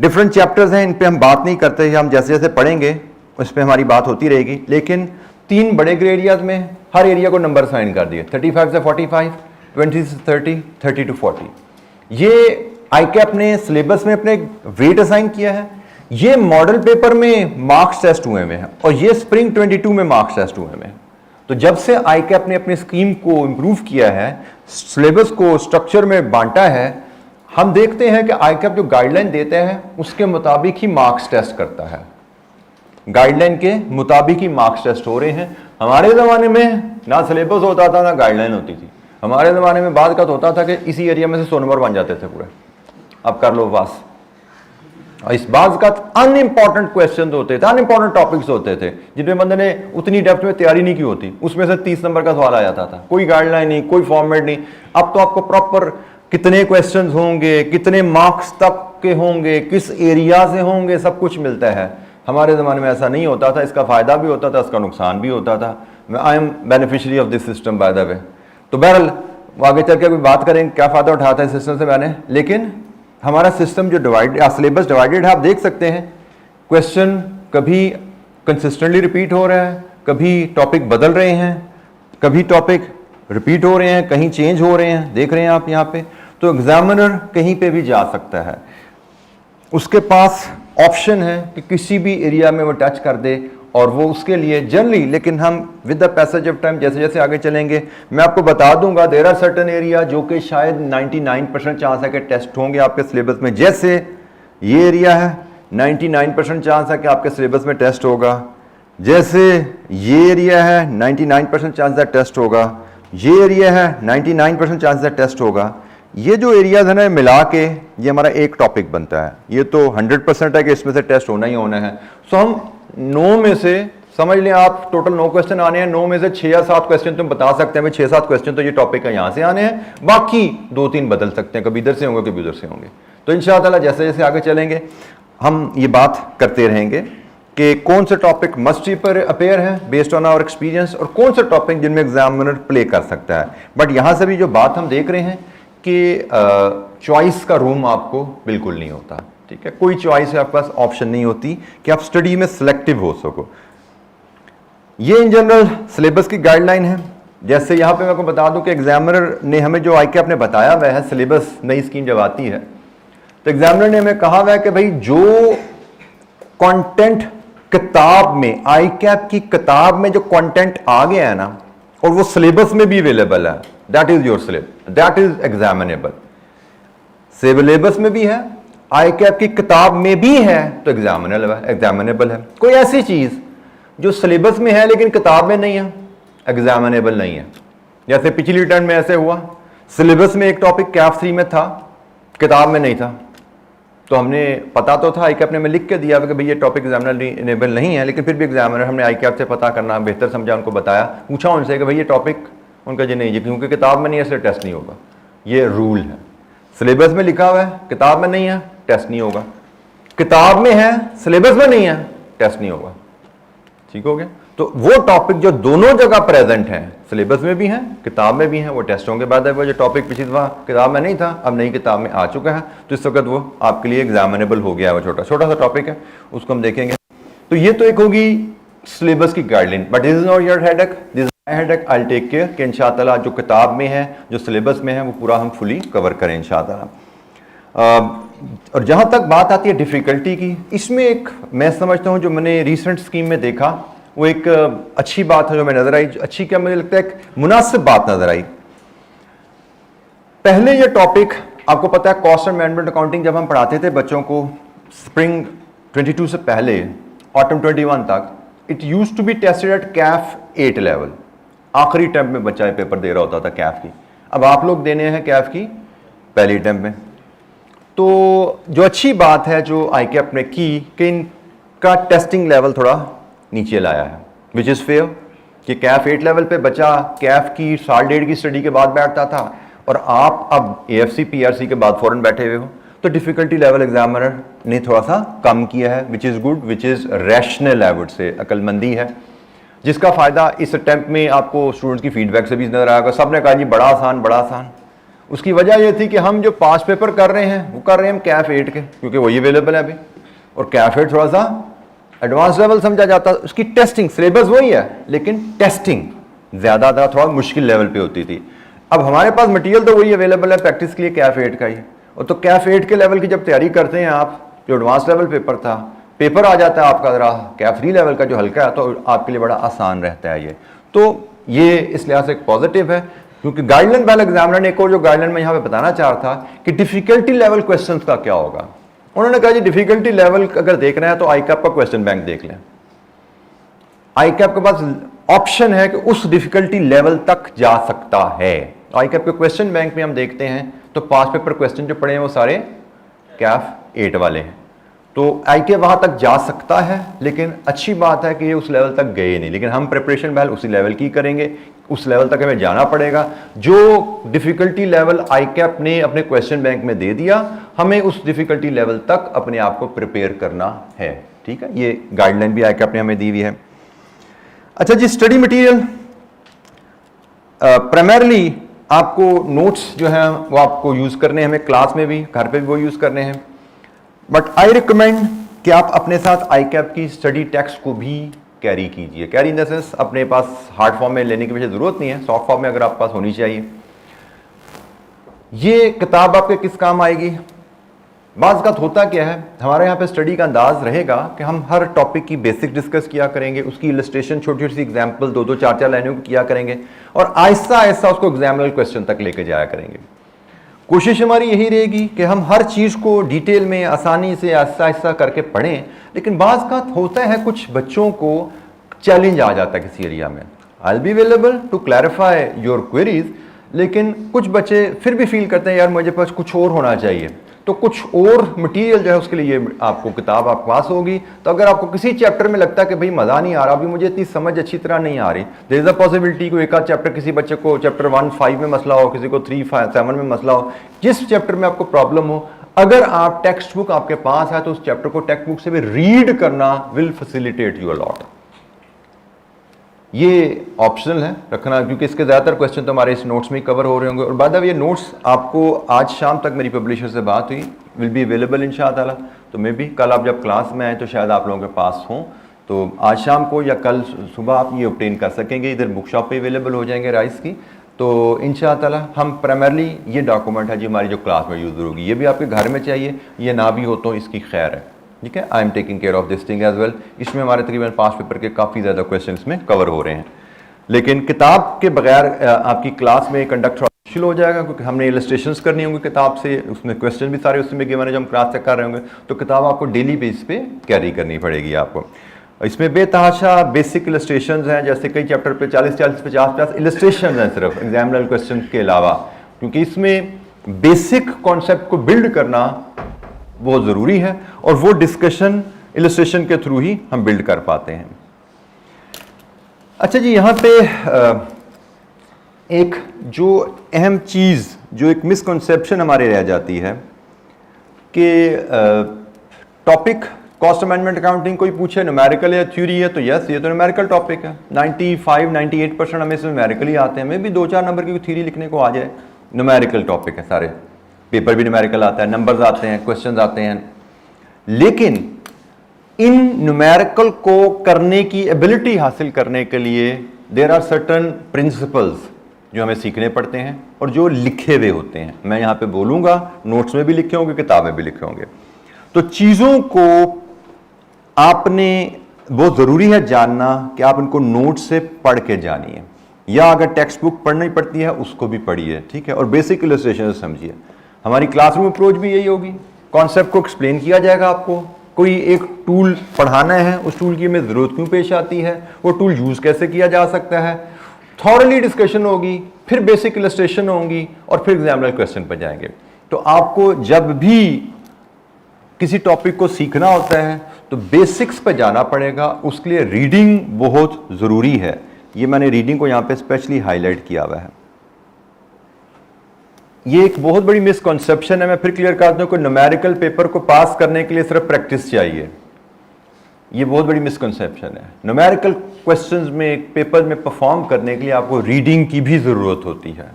different chapters हैं, इन पे हम बात नहीं करते, हम जैसे जैसे पढ़ेंगे उस पर हमारी बात होती रहेगी। लेकिन 3 बड़े ग्रे एरियाज में हर एरिया को नंबर साइन कर दिए, 35 से 45, 20 से 30, 30 to 40। ये आईकैप ने सिलेबस में अपने वेट असाइन किया है। ये मॉडल पेपर में मार्क्स टेस्ट हुए हैं और ये स्प्रिंग 22 में मार्क्स टेस्ट हुए हैं। तो जब से आईकैप ने अपनी स्कीम को इंप्रूव किया है, सिलेबस को स्ट्रक्चर में बांटा है, हम देखते हैं कि आईकैप जो गाइडलाइन देता है उसके मुताबिक ही मार्क्स टेस्ट करता है। गाइडलाइन के मुताबिक ही मार्क्स टेस्ट हो रहे हैं। हमारे ज़माने में ना सिलेबस होता था ना गाइडलाइन होती थी। हमारे ज़माने में बाद का होता था कि इसी एरिया में से 100 नंबर बन जाते थे पूरे, अब कर लो पास। और इस बात का अनइम्पॉर्टेंट क्वेश्चन होते थे, अनइम्पॉर्टेंट टॉपिक्स होते थे जिनमें बंदे ने उतनी डेप्थ में तैयारी नहीं की होती, उसमें से 30 नंबर का सवाल आ जाता था। कोई गाइडलाइन नहीं, कोई फॉर्मेट नहीं। अब तो आपको प्रॉपर कितने क्वेश्चन होंगे, कितने मार्क्स तक के होंगे, किस एरिया से होंगे, सब कुछ मिलता है। हमारे ज़माने में ऐसा नहीं होता था। इसका फ़ायदा भी होता था, इसका नुकसान भी होता था। I am beneficiary of this system by the way. तो बहरहाल आगे चल के कोई बात करेंगे क्या फ़ायदा उठाता है इस सिस्टम से मैंने। लेकिन हमारा सिस्टम जो सिलेबस डिवाइडेड है, आप देख सकते हैं क्वेश्चन कभी कंसिस्टेंटली रिपीट हो रहा है, कभी टॉपिक बदल रहे हैं, कभी टॉपिक रिपीट हो रहे हैं, कहीं चेंज हो रहे हैं, देख रहे हैं आप यहाँ पे। तो एग्जामिनर कहीं पे भी जा सकता है, उसके पास ऑप्शन है कि किसी भी एरिया में वो टच कर दे और वो उसके लिए जनरली, लेकिन हम with the passage of time जैसे जैसे आगे चलेंगे मैं आपको बता दूंगा देयर आर सर्टेन एरिया जो कि शायद 99% चांस है कि टेस्ट होंगे आपके सिलेबस में। जैसे ये एरिया है 99% चांस है कि आपके सिलेबस में टेस्ट होगा। जैसे ये एरिया है 99% चांस है टेस्ट होगा। ये एरिया है 99% चांस है टेस्ट होगा। ये जो एरियाज है ना मिला के ये हमारा एक टॉपिक बनता है। ये तो 100% है कि इसमें से टेस्ट होना ही होना है। सो हम 9 में से समझ लें आप टोटल 9 क्वेश्चन आने हैं, 9 में से 6 या 7 क्वेश्चन तुम बता सकते हैं 6-7 क्वेश्चन तो ये टॉपिक का यहाँ से आने हैं, बाकी 2-3 बदल सकते हैं, कभी इधर से होंगे कभी उधर से होंगे। तो इंशाअल्लाह जैसे जैसे आगे चलेंगे हम ये बात करते रहेंगे कि कौन से टॉपिक मस्ट पर अपेयर है बेस्ड ऑन आवर एक्सपीरियंस और कौन से टॉपिक जिनमें एग्जामिनर प्ले कर सकता है। बट यहाँ से भी जो बात हम देख रहे हैं कि चॉइस का रूम आपको बिल्कुल नहीं होता, ठीक है, कोई चॉइस आपके पास ऑप्शन नहीं होती कि आप स्टडी में सिलेक्टिव हो सको। ये इन जनरल सिलेबस की गाइडलाइन है। जैसे यहाँ पे मैं आपको बता दूं कि एग्जामिनर ने हमें जो आईकैप ने बताया हुआ है, सिलेबस नई स्कीम जब आती है तो एग्जामिनर ने हमें कहा हुआ है कि भाई जो कंटेंट किताब में, आईकैप की किताब में जो कंटेंट आ गया है ना और वो सिलेबस में भी अवेलेबल है, that is your syllabus, that is examinable. Syllabus में भी है, आईकैप की किताब में भी है तो एग्जामिनेबल है। कोई ऐसी चीज जो सिलेबस में है लेकिन किताब में नहीं है, एग्जामिनेबल नहीं है। जैसे पिछली टर्म में ऐसे हुआ, सिलेबस में एक टॉपिक कैफ 3 में था, किताब में नहीं था, तो हमने पता तो था आईकैप ने हमें लिख के दिया कि भाई ये टॉपिक एग्जामिनेबल नहीं है, लेकिन फिर भी एग्जामिनर हमने आईकैप से पता करना बेहतर समझा, उनको बताया, पूछा उनसे कि भाई ये टॉपिक, उनका जी नहीं जी क्योंकि किताब में नहीं है इसलिए टेस्ट नहीं होगा। ये रूल है, सिलेबस में लिखा हुआ है, किताब में नहीं है टेस्ट नहीं होगा, किताब में है सिलेबस में नहीं है टेस्ट नहीं होगा। ठीक हो गया? तो वो टॉपिक जो दोनों जगह प्रेजेंट हैं, सिलेबस में भी हैं किताब में भी हैं, वो टेस्ट होंगे। बाद वो जो टॉपिक पिछली दफा किताब में नहीं था अब नई किताब में आ चुका है, तो इस वक्त वो आपके लिए एग्जामिनेबल हो गया है। वो छोटा छोटा सा टॉपिक है, उसको हम देखेंगे। तो ये तो एक होगी सिलेबस की guideline, but this is not your headache, this is my headache. I will take care कि इंशाअल्लाह जो किताब में है, जो सिलेबस में है, वो पूरा हम फुली कवर करें इंशाअल्लाह। और जहां तक बात आती है डिफिकल्टी की, इसमें एक मैं समझता हूं जो मैंने रिसेंट स्कीम में देखा वो एक अच्छी बात है जो मैं नजर आई, अच्छी क्या मुझे लगता है एक मुनासिब बात नजर आई। पहले ये टॉपिक आपको पता है कॉस्ट एंड मैनेजमेंट अकाउंटिंग जब हम पढ़ाते थे बच्चों को स्प्रिंग 22 से पहले ऑटम 21 तक, it used to be tested at CAF 8 level. आखिरी अटेम्प्ट में बच्चा पेपर दे रहा होता था कैफ की, अब आप लोग देने हैं कैफ की पहली अटेम्प्ट में। तो जो अच्छी बात है जो आईकैप ने की कि इनका टेस्टिंग लेवल थोड़ा नीचे लाया है, विच इज़ फेयर कि कैफ 8 लेवल पे बच्चा कैफ की 1.5 की स्टडी के बाद बैठता था और आप अब AFC PRC के बाद फौरन बैठे हुए हो, तो डिफिकल्टी लेवल एग्जामिनर ने थोड़ा सा कम किया है, which is good, which is rational है, वुड से अक्लमंदी है, जिसका फ़ायदा इस अटेम्प्ट में आपको स्टूडेंट्स की फीडबैक से भी नजर आएगा। सब ने कहा जी बड़ा आसान बड़ा आसान। उसकी वजह यह थी कि हम जो 5 पेपर कर रहे हैं वो कर रहे हैं हम कैफ 8 के, क्योंकि वही अवेलेबल है अभी, और कैफ 8 थोड़ा सा एडवांस लेवल समझा जाता है। उसकी टेस्टिंग सिलेबस वही है लेकिन टेस्टिंग ज़्यादा थोड़ा मुश्किल लेवल पे होती थी। अब हमारे पास मटेरियल तो वही अवेलेबल है प्रैक्टिस के लिए कैफ 8 का ही, और तो कैफ 8 के लेवल की जब तैयारी करते हैं आप, जो एडवांस लेवल पेपर था, पेपर आ जाता है आपका ज़रा कैफ 3 लेवल का जो हल्का है, तो आपके लिए बड़ा आसान रहता है ये। तो ये इस लिहाज से एक पॉजिटिव है, क्योंकि गाइडलाइन पहले एग्जामिनर ने एक और जो गाइडलाइन में यहाँ पे बताना चाह रहा था कि डिफिकल्टी लेवल क्वेश्चंस का क्या होगा। उन्होंने कहा जी डिफिकल्टी लेवल अगर देखना है तो आईकैप का क्वेश्चन बैंक देख लें। आईकैप के पास ऑप्शन है कि उस डिफिकल्टी लेवल तक जा सकता है। आईकैप के क्वेश्चन बैंक में हम देखते हैं तो 5 पेपर क्वेश्चन जो पड़े हैं वो सारे कैफ 8 वाले हैं, तो आईकैप वहां तक जा सकता है, लेकिन अच्छी बात है कि ये उस लेवल तक गए नहीं, लेकिन हम प्रिपरेशन बहल उसी लेवल की करेंगे, उस लेवल तक हमें जाना पड़ेगा। जो डिफिकल्टी लेवल आईकैप ने अपने क्वेश्चन बैंक में दे दिया, हमें उस डिफिकल्टी लेवल तक अपने आप को प्रिपेयर करना है। ठीक है, ये गाइडलाइन भी आईकैप ने हमें दी हुई है। अच्छा जी, स्टडी मटेरियल प्राइमरली आपको नोट्स जो है वो आपको यूज करने हैं, हमें क्लास में भी घर पे भी वो यूज करने हैं, बट आई रिकमेंड कि आप अपने साथ आईकैप की स्टडी टेक्स्ट को भी कैरी कीजिए। कैरी इन द सेंस अपने पास हार्ड फॉर्म में लेने की वजह जरूरत नहीं है, सॉफ्ट फॉर्म में अगर आपके पास होनी चाहिए। ये किताब आपके किस काम आएगी? बाज़ का होता क्या है, हमारे यहाँ पे स्टडी का अंदाज रहेगा कि हम हर टॉपिक की बेसिक डिस्कस किया करेंगे, उसकी इलस्ट्रेशन छोटी छोटी सी एग्जाम्पल 2-2 4-4 लाइनों की किया करेंगे और आहिस्ता आहिस्ता उसको एग्जामिनल क्वेश्चन तक लेके जाया करेंगे। कोशिश हमारी यही रहेगी कि हम हर चीज़ को डिटेल में आसानी से आहिस्ता आहिस्ता करके पढ़ें, लेकिन बाज़ का होता है कुछ बच्चों को चैलेंज आ जाता है किसी एरिया में। I will be available to clarify your queries, लेकिन कुछ बच्चे फिर भी फील करते हैं यार मुझे पास कुछ और होना चाहिए, तो कुछ और मटेरियल जो है उसके लिए आपको किताब आपके पास होगी। तो अगर आपको किसी चैप्टर में लगता है कि भाई मज़ा नहीं आ रहा, अभी मुझे इतनी समझ अच्छी तरह नहीं आ रही, देयर इज़ अ पॉसिबिलिटी को एक आध चैप्टर किसी बच्चे को चैप्टर 1-5 में मसला हो, किसी को 3-7 में मसला हो, जिस चैप्टर में आपको प्रॉब्लम हो, अगर आप टेक्स्ट बुक आपके पास है तो उस चैप्टर को टेक्स्ट बुक से भी रीड करना will facilitate you a lot. ये ऑप्शनल है रखना, क्योंकि इसके ज़्यादातर क्वेश्चन तो हमारे इस नोट्स में ही कवर हो रहे होंगे। और बाद अब ये नोट्स आपको आज शाम तक मेरी पब्लिशर से बात हुई, विल बी अवेलेबल इंशाअल्लाह। तो मे भी कल आप जब क्लास में आए तो शायद आप लोगों के पास हों, तो आज शाम को या कल सुबह आप ये ऑब्टेन कर सकेंगे। इधर बुक शॉप पे अवेलेबल हो जाएंगे राइस की। तो इंशाअल्लाह हम प्राइमरली ये डॉक्यूमेंट है जी हमारी जो क्लास में यूज़ होगी, ये भी आपके घर में चाहिए, ये ना भी हो तो इसकी खैर है, ठीक है। I am taking care of this thing as well. इसमें हमारे तकरीबन 5 पेपर के काफ़ी ज़्यादा क्वेश्चन इसमें कवर हो रहे हैं, लेकिन किताब के बगैर आपकी क्लास में कंडक्ट मुश्किल हो जाएगा, क्योंकि हमने इलस्ट्रेशंस करनी होंगी किताब से, उसमें क्वेश्चन भी सारे उसमें गिवन है जो हम क्लास चेक कर रहे होंगे। तो किताब आपको डेली बेस पे कैरी करनी पड़ेगी आपको। इसमें बेतहाशा बेसिक इलस्ट्रेशंस हैं, जैसे कई चैप्टर पे 40-40 50-50 इलस्ट्रेशंस हैं सिर्फ एग्जामिनल क्वेश्चन के अलावा, क्योंकि इसमें बेसिक कॉन्सेप्ट को बिल्ड करना बहुत ज़रूरी है और वो डिस्कशन इलस्ट्रेशन के थ्रू ही हम बिल्ड कर पाते हैं। अच्छा जी, यहाँ पे एक जो अहम चीज़, जो एक मिसकंसेप्शन हमारे रह जाती है कि टॉपिक कॉस्ट अमेंडमेंट अकाउंटिंग कोई पूछे न्यूमेरिकल या थ्योरी है, तो यस ये तो न्यूमेरिकल टॉपिक है। 95-98% हमें इसमें न्यूमेरिकल ही आते हैं। मे भी 2-4 नंबर की थ्योरी लिखने को आ जाए, न्यूमेरिकल टॉपिक है सारे, पेपर भी न्यूमेरिकल आता है, नंबर्स आते हैं, क्वेश्चंस आते हैं। लेकिन इन न्यूमेरिकल को करने की एबिलिटी हासिल करने के लिए देयर आर सर्टन प्रिंसिपल्स जो हमें सीखने पड़ते हैं और जो लिखे हुए होते हैं। मैं यहाँ पे बोलूँगा, नोट्स में भी लिखे होंगे, किताब में भी लिखे होंगे। तो चीज़ों को आपने बहुत ज़रूरी है जानना कि आप इनको नोट से पढ़ के जानिए, या अगर टेक्स्ट बुक पढ़नी पड़ती है उसको भी पढ़िए, ठीक है। और बेसिक इलस्ट्रेशन समझिए। हमारी क्लासरूम अप्रोच भी यही होगी, कॉन्सेप्ट को एक्सप्लेन किया जाएगा आपको। कोई एक टूल पढ़ाना है, उस टूल की हमें ज़रूरत क्यों पेश आती है, वो टूल यूज़ कैसे किया जा सकता है, थॉरली डिस्कशन होगी, फिर बेसिक इलस्ट्रेशन होंगी और फिर एग्जामिनर क्वेश्चन पर जाएंगे। तो आपको जब भी किसी टॉपिक को सीखना होता है तो बेसिक्स पर जाना पड़ेगा, उसके लिए रीडिंग बहुत ज़रूरी है। ये मैंने रीडिंग को यहाँ पे स्पेशली हाईलाइट किया हुआ है। ये एक बहुत बड़ी मिसकॉन्सेप्शन है, मैं फिर क्लियर करता हूँ कि न्यूमेरिकल पेपर को पास करने के लिए सिर्फ प्रैक्टिस चाहिए। ये बहुत बड़ी मिसकॉन्सेप्शन है। न्यूमेरिकल क्वेश्चंस में पेपर में परफॉर्म करने के लिए आपको रीडिंग की भी ज़रूरत होती है।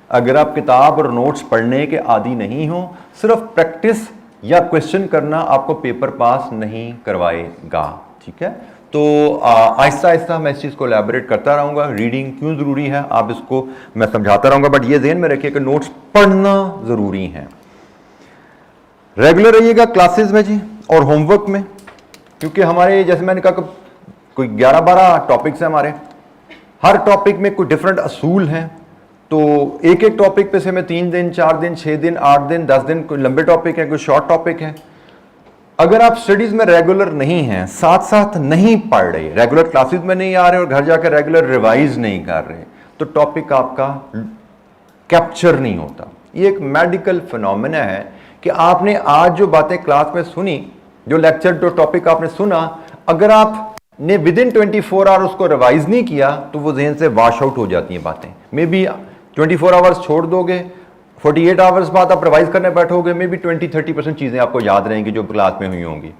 अगर आप किताब और नोट्स पढ़ने के आदी नहीं हो, सिर्फ प्रैक्टिस या क्वेश्चन करना आपको पेपर पास नहीं करवाएगा, ठीक है। तो आहिस्ता आहिस्ता मैं इस चीज़ को एलैबोरेट करता रहूँगा, रीडिंग क्यों ज़रूरी है आप इसको मैं समझाता रहूँगा, बट ये ध्यान में रखिए कि नोट्स पढ़ना ज़रूरी है। रेगुलर रहिएगा क्लासेस में जी और होमवर्क में, क्योंकि हमारे जैसे मैंने कहा कोई 11-12 टॉपिक्स हैं हमारे, हर टॉपिक में कोई डिफरेंट असूल हैं। तो एक एक टॉपिक पे से हमें 3 दिन 4 दिन 6 दिन 8 दिन 10 दिन, कोई लंबे टॉपिक है, कोई शॉर्ट टॉपिक है। अगर आप स्टडीज में रेगुलर नहीं हैं, साथ साथ नहीं पढ़ रहे, रेगुलर क्लासेस में नहीं आ रहे और घर जाकर रेगुलर रिवाइज नहीं कर रहे, तो टॉपिक आपका कैप्चर नहीं होता। ये एक मेडिकल फिनोमेना है कि आपने आज जो बातें क्लास में सुनी, जो लेक्चर जो टॉपिक आपने सुना, अगर आपने विदिन 24 आवर उसको रिवाइज नहीं किया तो वो जहन से वॉश आउट हो जाती हैं बातें। मे बी 24 आवर्स छोड़ दोगे, 48 आवर्स बाद आप रिवाइज करने बैठोगे, मे बी 20-30% चीज़ें आपको याद रहेंगी जो क्लास में हुई होंगी।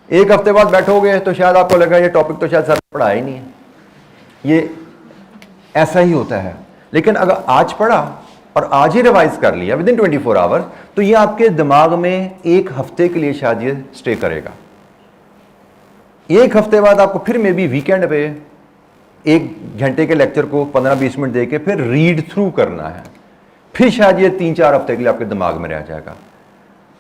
एक हफ्ते बाद बैठोगे तो शायद आपको लगा ये टॉपिक तो शायद सर पढ़ा ही नहीं है। ये ऐसा ही होता है। लेकिन अगर आज पढ़ा और आज ही रिवाइज कर लिया विदिन 24 आवर्स, तो ये आपके दिमाग में एक हफ्ते के लिए शायद ये स्टे करेगा। एक हफ्ते बाद आपको फिर मे बी वीकेंड पे 1 घंटे के लेक्चर को 15-20 मिनट दे के फिर रीड थ्रू करना है, फिर शायद ये 3-4 हफ्ते के लिए आपके दिमाग में रह जाएगा।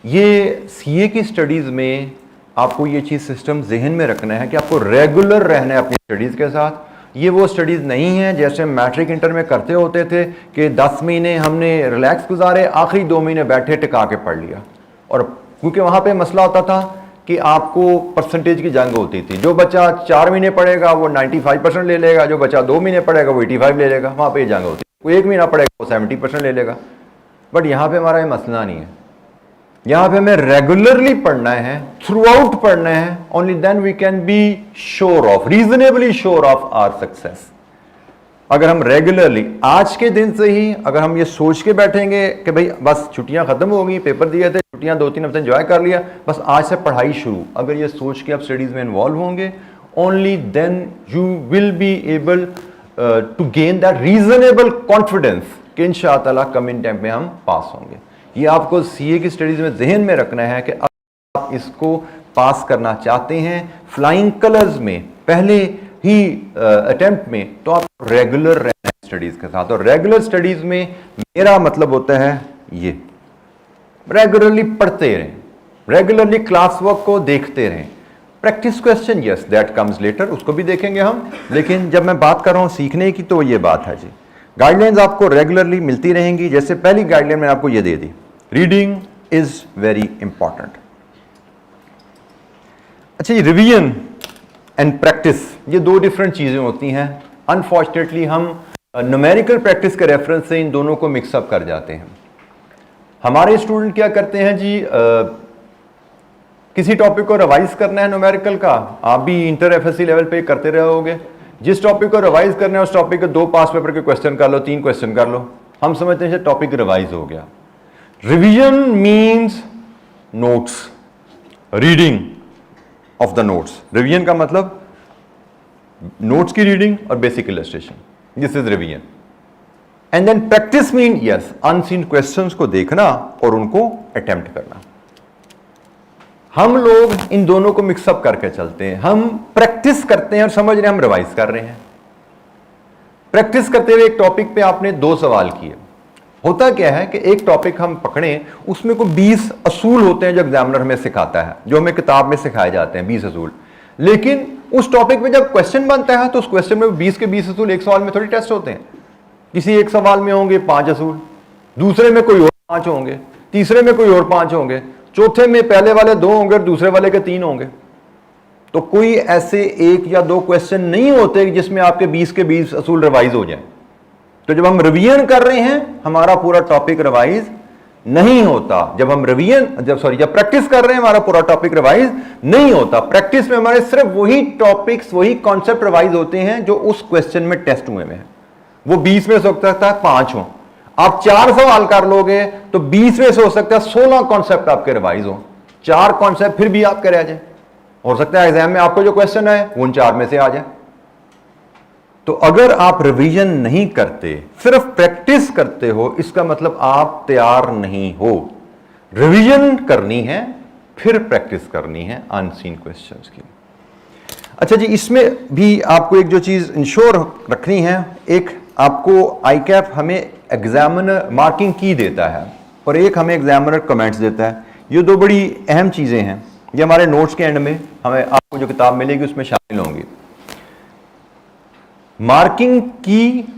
ये सीए की स्टडीज़ में आपको ये चीज़ सिस्टम जहन में रखना है कि आपको रेगुलर रहना है अपनी स्टडीज़ के साथ। ये वो स्टडीज़ नहीं है जैसे मैट्रिक इंटर में करते होते थे कि 10 महीने हमने रिलैक्स गुजारे, आखिरी 2 महीने बैठे टिका के पढ़ लिया। और क्योंकि वहाँ पे मसला होता था कि आपको परसेंटेज की जंग होती थी, जो बच्चा 4 महीने पढ़ेगा वो 95% ले लेगा, जो बच्चा 2 महीने पढ़ेगा वो 85 ले लेगा। वहाँ पे जंग होती है, कोई 1 महीना पढ़ेगा वो 70% ले लेगा। बट यहाँ पे हमारा ये मसला नहीं है, यहाँ पे हमें रेगुलरली पढ़ना है, थ्रू आउट पढ़ना है। Only then we can be sure of, reasonably sure of our success. अगर हम रेगुलरली आज के दिन से ही अगर हम ये सोच के बैठेंगे कि भाई बस छुट्टियां खत्म हो गई, पेपर दिए थे, छुट्टियां 2-3 हफ्ते एंजॉय कर लिया, बस आज से पढ़ाई शुरू, अगर ये सोच के आप स्टडीज में इन्वॉल्व होंगे, only then you will be able to gain that reasonable confidence कि इंशाअल्लाह ताला कमिंग टाइम में हम पास होंगे। ये आपको सीए की स्टडीज में जहन में रखना है कि आप इसको पास करना चाहते हैं फ्लाइंग कलर्स में पहले ही अटेम्प्ट में, तो आप रेगुलर रहना है स्टडीज के साथ। और रेगुलर स्टडीज में मेरा मतलब होता है ये, रेगुलरली पढ़ते रहें, रेगुलरली क्लास वर्क को देखते रहें। Practice question yes that comes later, उसको भी देखेंगे हम, लेकिन जब मैं बात कर रहा हूं सीखने की तो ये बात है जी। गाइडलाइंस आपको रेगुलरली मिलती रहेंगी। जैसे पहली गाइडलाइन मैंने आपको ये दे दी, रीडिंग इज वेरी इंपॉर्टेंट। अच्छा, ये रिवीजन एंड प्रैक्टिस ये 2 डिफरेंट चीजें होती हैं। अनफॉर्चुनेटली हम न्यूमेरिकल प्रैक्टिस के रेफरेंस से इन दोनों को मिक्सअप कर जाते हैं। हमारे स्टूडेंट क्या करते हैं जी, किसी टॉपिक को रिवाइज करना है न्यूमेरिकल का, आप भी इंटर एफएससी लेवल पे करते रहोगे। जिस टॉपिक को रिवाइज करना है उस टॉपिक के 2 पास पेपर के क्वेश्चन कर लो, 3 क्वेश्चन कर लो, हम समझते हैं टॉपिक रिवाइज हो गया। Revision means notes, reading of the notes. Revision का मतलब नोट्स की रीडिंग और basic illustration, this is revision. And then practice mean yes unseen questions को देखना और उनको अटेम्प्ट करना। हम लोग इन दोनों को मिक्सअप करके चलते हैं। हम प्रैक्टिस करते हैं और समझ रहे हैं हम रिवाइज कर रहे हैं। प्रैक्टिस करते हुए एक टॉपिक पे आपने 2 सवाल किए। होता क्या है कि एक टॉपिक हम पकड़ें, उसमें कोई 20 असूल होते हैं जो एग्जामिनर हमें सिखाता है, जो हमें किताब में सिखाए जाते हैं 20 असूल। लेकिन उस टॉपिक में जब क्वेश्चन बनता है तो उस क्वेश्चन में 20 के 20 असूल एक सवाल में थोड़ी टेस्ट होते हैं। किसी एक सवाल में होंगे 5 असूल, दूसरे में कोई और 5 होंगे, तीसरे में कोई और 5 होंगे, चौथे में पहले वाले 2 होंगे और दूसरे वाले के 3 होंगे। तो कोई ऐसे 1 या 2 क्वेश्चन नहीं होते जिसमें आपके 20 के 20 असूल रिवाइज हो जाए। तो जब हम रिवीजन कर रहे हैं हमारा पूरा टॉपिक रिवाइज नहीं होता। जब प्रैक्टिस कर रहे हैं हमारा पूरा टॉपिक रिवाइज नहीं होता। प्रैक्टिस में हमारे सिर्फ वही टॉपिक्स, वही कॉन्सेप्ट रिवाइज होते हैं जो उस क्वेश्चन में टेस्ट हुए हैं। वो 20 में हो सकता है 5 हो, आप 4 सवाल कर लोगे तो 20 में से हो सकता है 16 कॉन्सेप्ट आपके रिवाइज हो, 4 कॉन्सेप्ट फिर भी आपके रह जाए। हो सकता है एग्जाम में आपको जो क्वेश्चन है वो उन 4 में से आ जाए। तो अगर आप रिवीजन नहीं करते, सिर्फ प्रैक्टिस करते हो, इसका मतलब आप तैयार नहीं हो। रिवीजन करनी है फिर प्रैक्टिस करनी है अनसीन क्वेश्चंस की। अच्छा जी, इसमें भी आपको एक जो चीज इंश्योर रखनी है, एक आपको आईकैप हमें एग्जामिनर मार्किंग की देता है और एक हमें एग्जामिनर कमेंट्स देता है। ये 2 बड़ी अहम चीजें हैं, ये हमारे नोट्स के एंड में हमें आपको जो किताब मिलेगी उसमें शामिल होंगी। मार्किंग की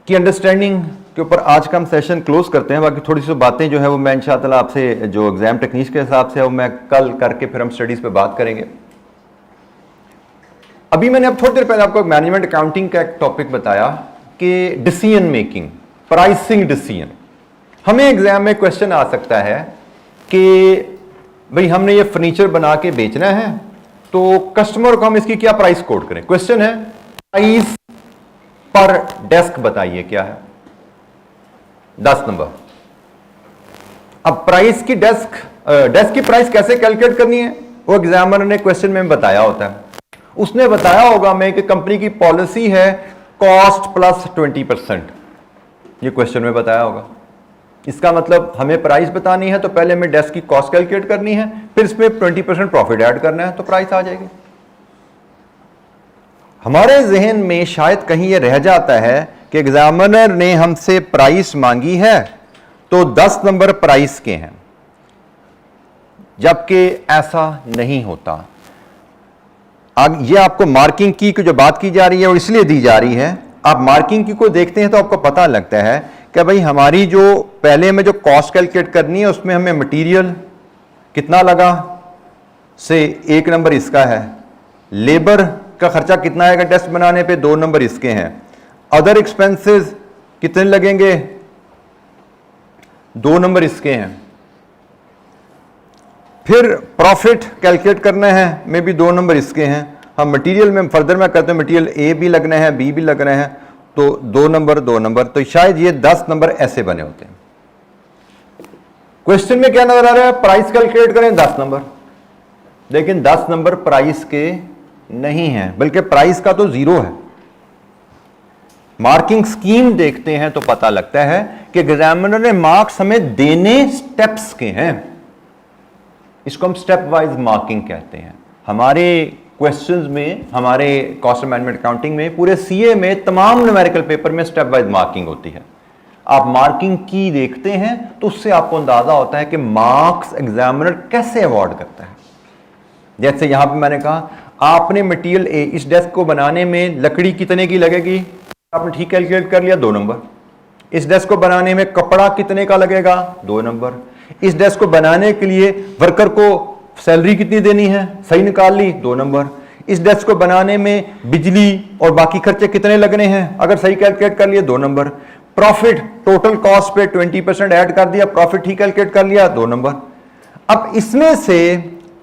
अंडरस्टैंडिंग के ऊपर आज का हम सेशन क्लोज करते हैं। बाकी थोड़ी सी बातें जो है वो मैं इंशाअल्लाह आपसे जो एग्जाम टेक्निक्स के हिसाब से है वो मैं कल करके फिर हम स्टडीज पे बात करेंगे। अभी मैंने अब थोड़ी देर पहले आपको मैनेजमेंट अकाउंटिंग का एक टॉपिक बताया कि डिसीजन मेकिंग, प्राइसिंग डिसीजन। हमें एग्जाम में क्वेश्चन आ सकता है कि भाई हमने ये फर्नीचर बना के बेचना है तो कस्टमर को हम इसकी क्या प्राइस कोट करें। क्वेश्चन है प्राइस पर डेस्क बताइए क्या है, 10 नंबर। अब प्राइस की डेस्क की प्राइस कैसे कैलकुलेट करनी है वो एग्जामिनर ने क्वेश्चन में बताया होता है। उसने बताया होगा मैं कि कंपनी की पॉलिसी है कॉस्ट प्लस 20%, ये क्वेश्चन में बताया होगा। इसका मतलब हमें प्राइस बतानी है तो पहले हमें डेस्क की कॉस्ट कैलकुलेट करनी है, फिर इसमें 20% प्रॉफिट ऐड करना है तो प्राइस आ जाएगी। हमारे जहन में शायद कहीं ये रह जाता है कि एग्जामिनर ने हमसे प्राइस मांगी है तो 10 नंबर प्राइस के हैं, जबकि ऐसा नहीं होता। ये आपको मार्किंग की जो बात की जा रही है वो इसलिए दी जा रही है, आप मार्किंग की को देखते हैं तो आपको पता लगता है कि भाई हमारी जो पहले में जो कॉस्ट कैलकुलेट करनी है उसमें हमें मटेरियल कितना लगा, से 1 नंबर इसका है, लेबर का खर्चा कितना आएगा टेस्ट बनाने पे, 2 नंबर इसके हैं, अदर एक्सपेंसेस कितने लगेंगे, 2 नंबर इसके हैं, फिर प्रॉफिट कैलकुलेट करना है में भी 2 नंबर इसके हैं। हम मटेरियल में फर्दर में करते हैं मटेरियल ए भी लगना है बी भी लगना है, तो 2 नंबर 2 नंबर, तो शायद ये 10 नंबर ऐसे बने होते हैं। क्वेश्चन में क्या नजर आ रहा है, प्राइस कैलकुलेट करें 10 नंबर, लेकिन 10 नंबर प्राइस के नहीं है, बल्कि प्राइस का तो 0 है। मार्किंग स्कीम देखते हैं तो पता लगता है कि एग्जामिनर ने मार्क्स हमें देने स्टेप्स के हैं, इसको हम स्टेप वाइज मार्किंग कहते हैं। हमारे क्वेश्चंस में, हमारे कॉस्ट मैनेजमेंट अकाउंटिंग में, पूरे सीए में तमाम न्यूमेरिकल पेपर में स्टेप वाइज मार्किंग होती है। आप मार्किंग की देखते हैं तो उससे आपको अंदाजा होता है कि मार्क्स एग्जामिनर कैसे अवॉर्ड करता है। जैसे यहां पे मैंने कहा आपने मटेरियल ए, इस डेस्क को बनाने में लकड़ी कितने की लगेगी, आपने ठीक कैलकुलेट कर लिया, 2 नंबर। इस डेस्क को बनाने में कपड़ा कितने का लगेगा, 2 नंबर। इस डेस्क को बनाने के लिए वर्कर को सैलरी कितनी देनी है, सही निकाल ली, 2 नंबर। इस डेस्क को बनाने में बिजली और बाकी खर्चे कितने लगने हैं, अगर सही कैलकुलेट कर लिए, 2 नंबर। प्रॉफिट टोटल कॉस्ट पे 20% ऐड कर दिया, प्रॉफिट ठीक कैलकुलेट कर लिया, 2 नंबर। अब इसमें से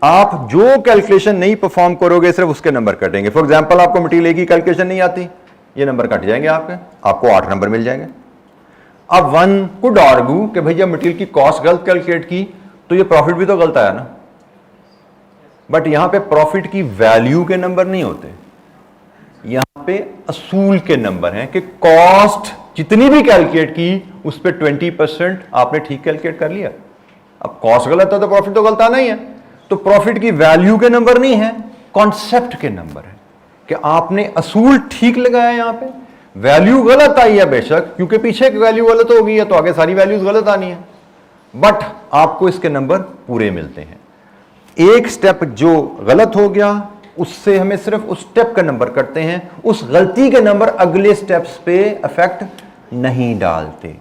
आप जो कैलकुलेशन नहीं परफॉर्म करोगे सिर्फ उसके नंबर कटेंगे। फॉर एग्जांपल आपको मटेरियल ए की कैलकुलेशन नहीं आती, ये नंबर कट जाएंगे आपको 8 नंबर मिल जाएंगे। अब वन कुड आर्ग्यू कि भैया मटेरियल की कॉस्ट गलत कैलकुलेट की तो ये प्रॉफिट भी तो गलत आया ना, बट यहां पे प्रॉफिट की वैल्यू के नंबर नहीं होते, यहां पे असूल के नंबर हैं कि कॉस्ट जितनी भी कैलकुलेट की उस पे 20% आपने ठीक कैलकुलेट कर लिया। अब कॉस्ट गलत है तो प्रॉफिट तो गलत आना ही है, तो प्रॉफिट की वैल्यू के नंबर नहीं है, कॉन्सेप्ट के नंबर है कि आपने असूल ठीक लगाया। यहां पे वैल्यू गलत आई है बेशक, क्योंकि पीछे की वैल्यू गलत हो गई है तो आगे सारी वैल्यूज गलत आनी है, बट आपको इसके नंबर पूरे मिलते हैं। एक स्टेप जो गलत हो गया उससे हमें सिर्फ उस स्टेप का नंबर करते हैं, उस गलती के नंबर अगले स्टेप्स पे इफेक्ट नहीं डालते।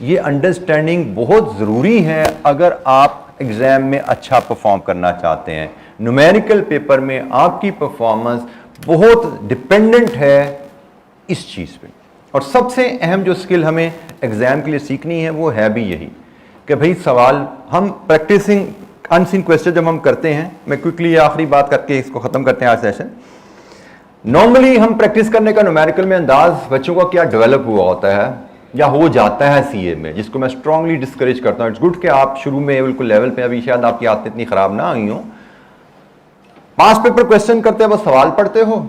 ये अंडरस्टैंडिंग बहुत जरूरी है अगर आप एग्जाम में अच्छा परफॉर्म करना चाहते हैं। न्यूमेरिकल पेपर में आपकी परफॉर्मेंस बहुत डिपेंडेंट है इस चीज पे, और सबसे अहम जो स्किल हमें एग्जाम के लिए सीखनी है वो है भी यही कि भाई सवाल हम प्रैक्टिसिंग अनसीन क्वेश्चन जब हम करते हैं, मैं क्विकली आखिरी बात करके इसको खत्म करते हैं आज सेशन। नॉर्मली हम प्रैक्टिस करने का न्यूमेरिकल में अंदाज बच्चों का क्या डेवलप हुआ होता है या हो जाता है सीए में, जिसको मैं स्ट्रांगली डिस्करेज करता हूं। इट्स गुड कि आप शुरू में बिल्कुल लेवल पे, अभी शायद आपकी आदत इतनी खराब ना आई हो, पास पेपर क्वेश्चन करते हैं, बस सवाल पढ़ते हो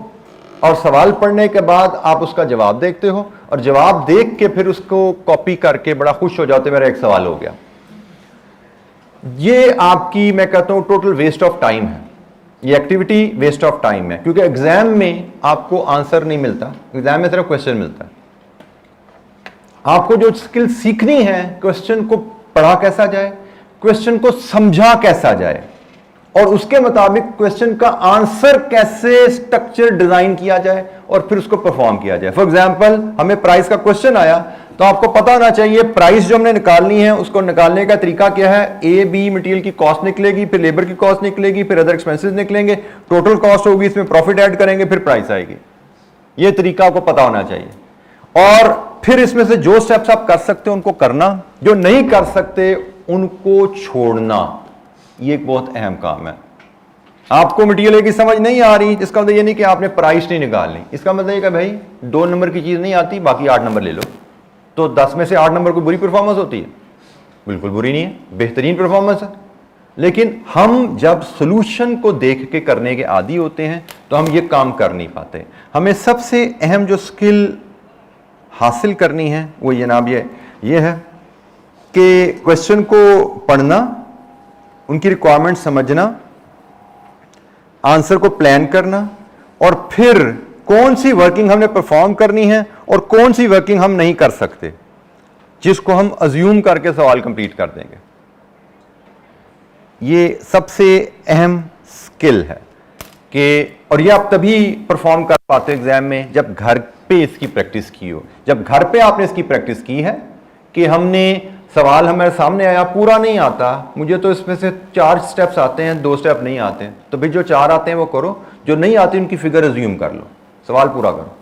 और सवाल पढ़ने के बाद आप उसका जवाब देखते हो और जवाब देख के फिर उसको कॉपी करके बड़ा खुश हो जाते, मेरा एक सवाल हो गया। ये आपकी, मैं कहता हूं, टोटल वेस्ट ऑफ टाइम है, ये एक्टिविटी वेस्ट ऑफ टाइम है, क्योंकि एग्जाम में आपको आंसर नहीं मिलता, एग्जाम में सिर्फ क्वेश्चन मिलता है। आपको जो स्किल सीखनी है, क्वेश्चन को पढ़ा कैसा जाए, क्वेश्चन को समझा कैसा जाए और उसके मुताबिक क्वेश्चन का आंसर कैसे स्ट्रक्चर डिजाइन किया जाए और फिर उसको परफॉर्म किया जाए। फॉर एग्जांपल हमें प्राइस का क्वेश्चन आया तो आपको पता होना चाहिए प्राइस जो हमने निकालनी है उसको निकालने का तरीका क्या है। ए बी मटेरियल की कॉस्ट निकलेगी, फिर लेबर की कॉस्ट निकलेगी, फिर अदर एक्सपेंसेस निकलेंगे, टोटल कॉस्ट होगी, इसमें प्रॉफिट ऐड करेंगे, फिर प्राइस आएगी। ये तरीका आपको पता होना चाहिए और फिर इसमें से जो स्टेप्स आप कर सकते हो उनको करना, जो नहीं कर सकते उनको छोड़ना। ये एक बहुत अहम काम है। आपको मटेरियल की समझ नहीं आ रही, इसका मतलब ये नहीं कि आपने प्राइस नहीं निकालनी, इसका मतलब ये कि भाई 2 नंबर की चीज नहीं आती, बाकी 8 नंबर ले लो। तो 10 में से 8 नंबर कोई बुरी परफॉर्मेंस होती है? बिल्कुल बुरी नहीं है, बेहतरीन परफॉर्मेंस है। लेकिन हम जब सोल्यूशन को देख के करने के आदी होते हैं तो हम ये काम कर नहीं पाते। हमें सबसे अहम जो स्किल हासिल करनी है वो जनाब ये है कि क्वेश्चन को पढ़ना, उनकी रिक्वायरमेंट समझना, आंसर को प्लान करना और फिर कौन सी वर्किंग हमने परफॉर्म करनी है और कौन सी वर्किंग हम नहीं कर सकते, जिसको हम अज्यूम करके सवाल कंप्लीट कर देंगे। ये सबसे अहम स्किल है कि, और ये आप तभी परफॉर्म कर पाते हो एग्जाम में जब घर पे इसकी प्रैक्टिस की हो। जब घर पे आपने इसकी प्रैक्टिस की है कि हमने सवाल हमारे सामने आया, पूरा नहीं आता, मुझे तो इसमें से 4 स्टेप्स आते हैं, 2 स्टेप नहीं आते हैं, तो भाई जो 4 आते हैं वो करो, जो नहीं आते उनकी फिगर रिज्यूम कर लो, सवाल पूरा करो,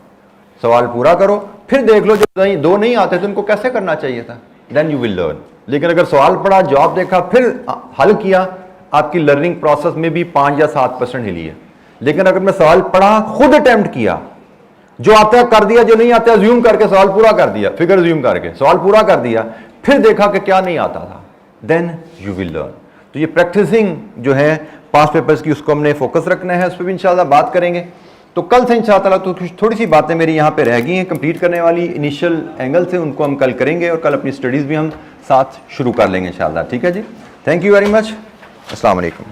सवाल पूरा करो, फिर देख लो जो 2 नहीं आते तो उनको कैसे करना चाहिए था, देन यू विल लर्न। लेकिन अगर सवाल पढ़ा, जवाब देखा, फिर हल किया, आपकी लर्निंग प्रोसेस में भी 5 या 7% हिली है। लेकिन अगर मैं सवाल पढ़ा, खुद अटेम्प्ट किया, जो आता है कर दिया, जो नहीं आता है ज्यूम करके सवाल पूरा कर दिया, फिगर ज्यूम करके सवाल पूरा कर दिया, फिर देखा कि क्या नहीं आता था, देन यू विल लर्न। तो ये प्रैक्टिसिंग जो है पास्ट पेपर्स की, उसको हमने फोकस रखना है, उस पर भी इंशाल्लाह बात करेंगे। तो कल से इंशाल्लाह तो कुछ थोड़ी सी बातें मेरी यहाँ पे रह गई हैं कंप्लीट करने वाली इनिशियल एंगल से, उनको हम कल करेंगे और कल अपनी स्टडीज़ भी हम साथ शुरू कर लेंगे इंशाल्लाह। ठीक है जी, थैंक यू वेरी मच, अस्सलाम वालेकुम।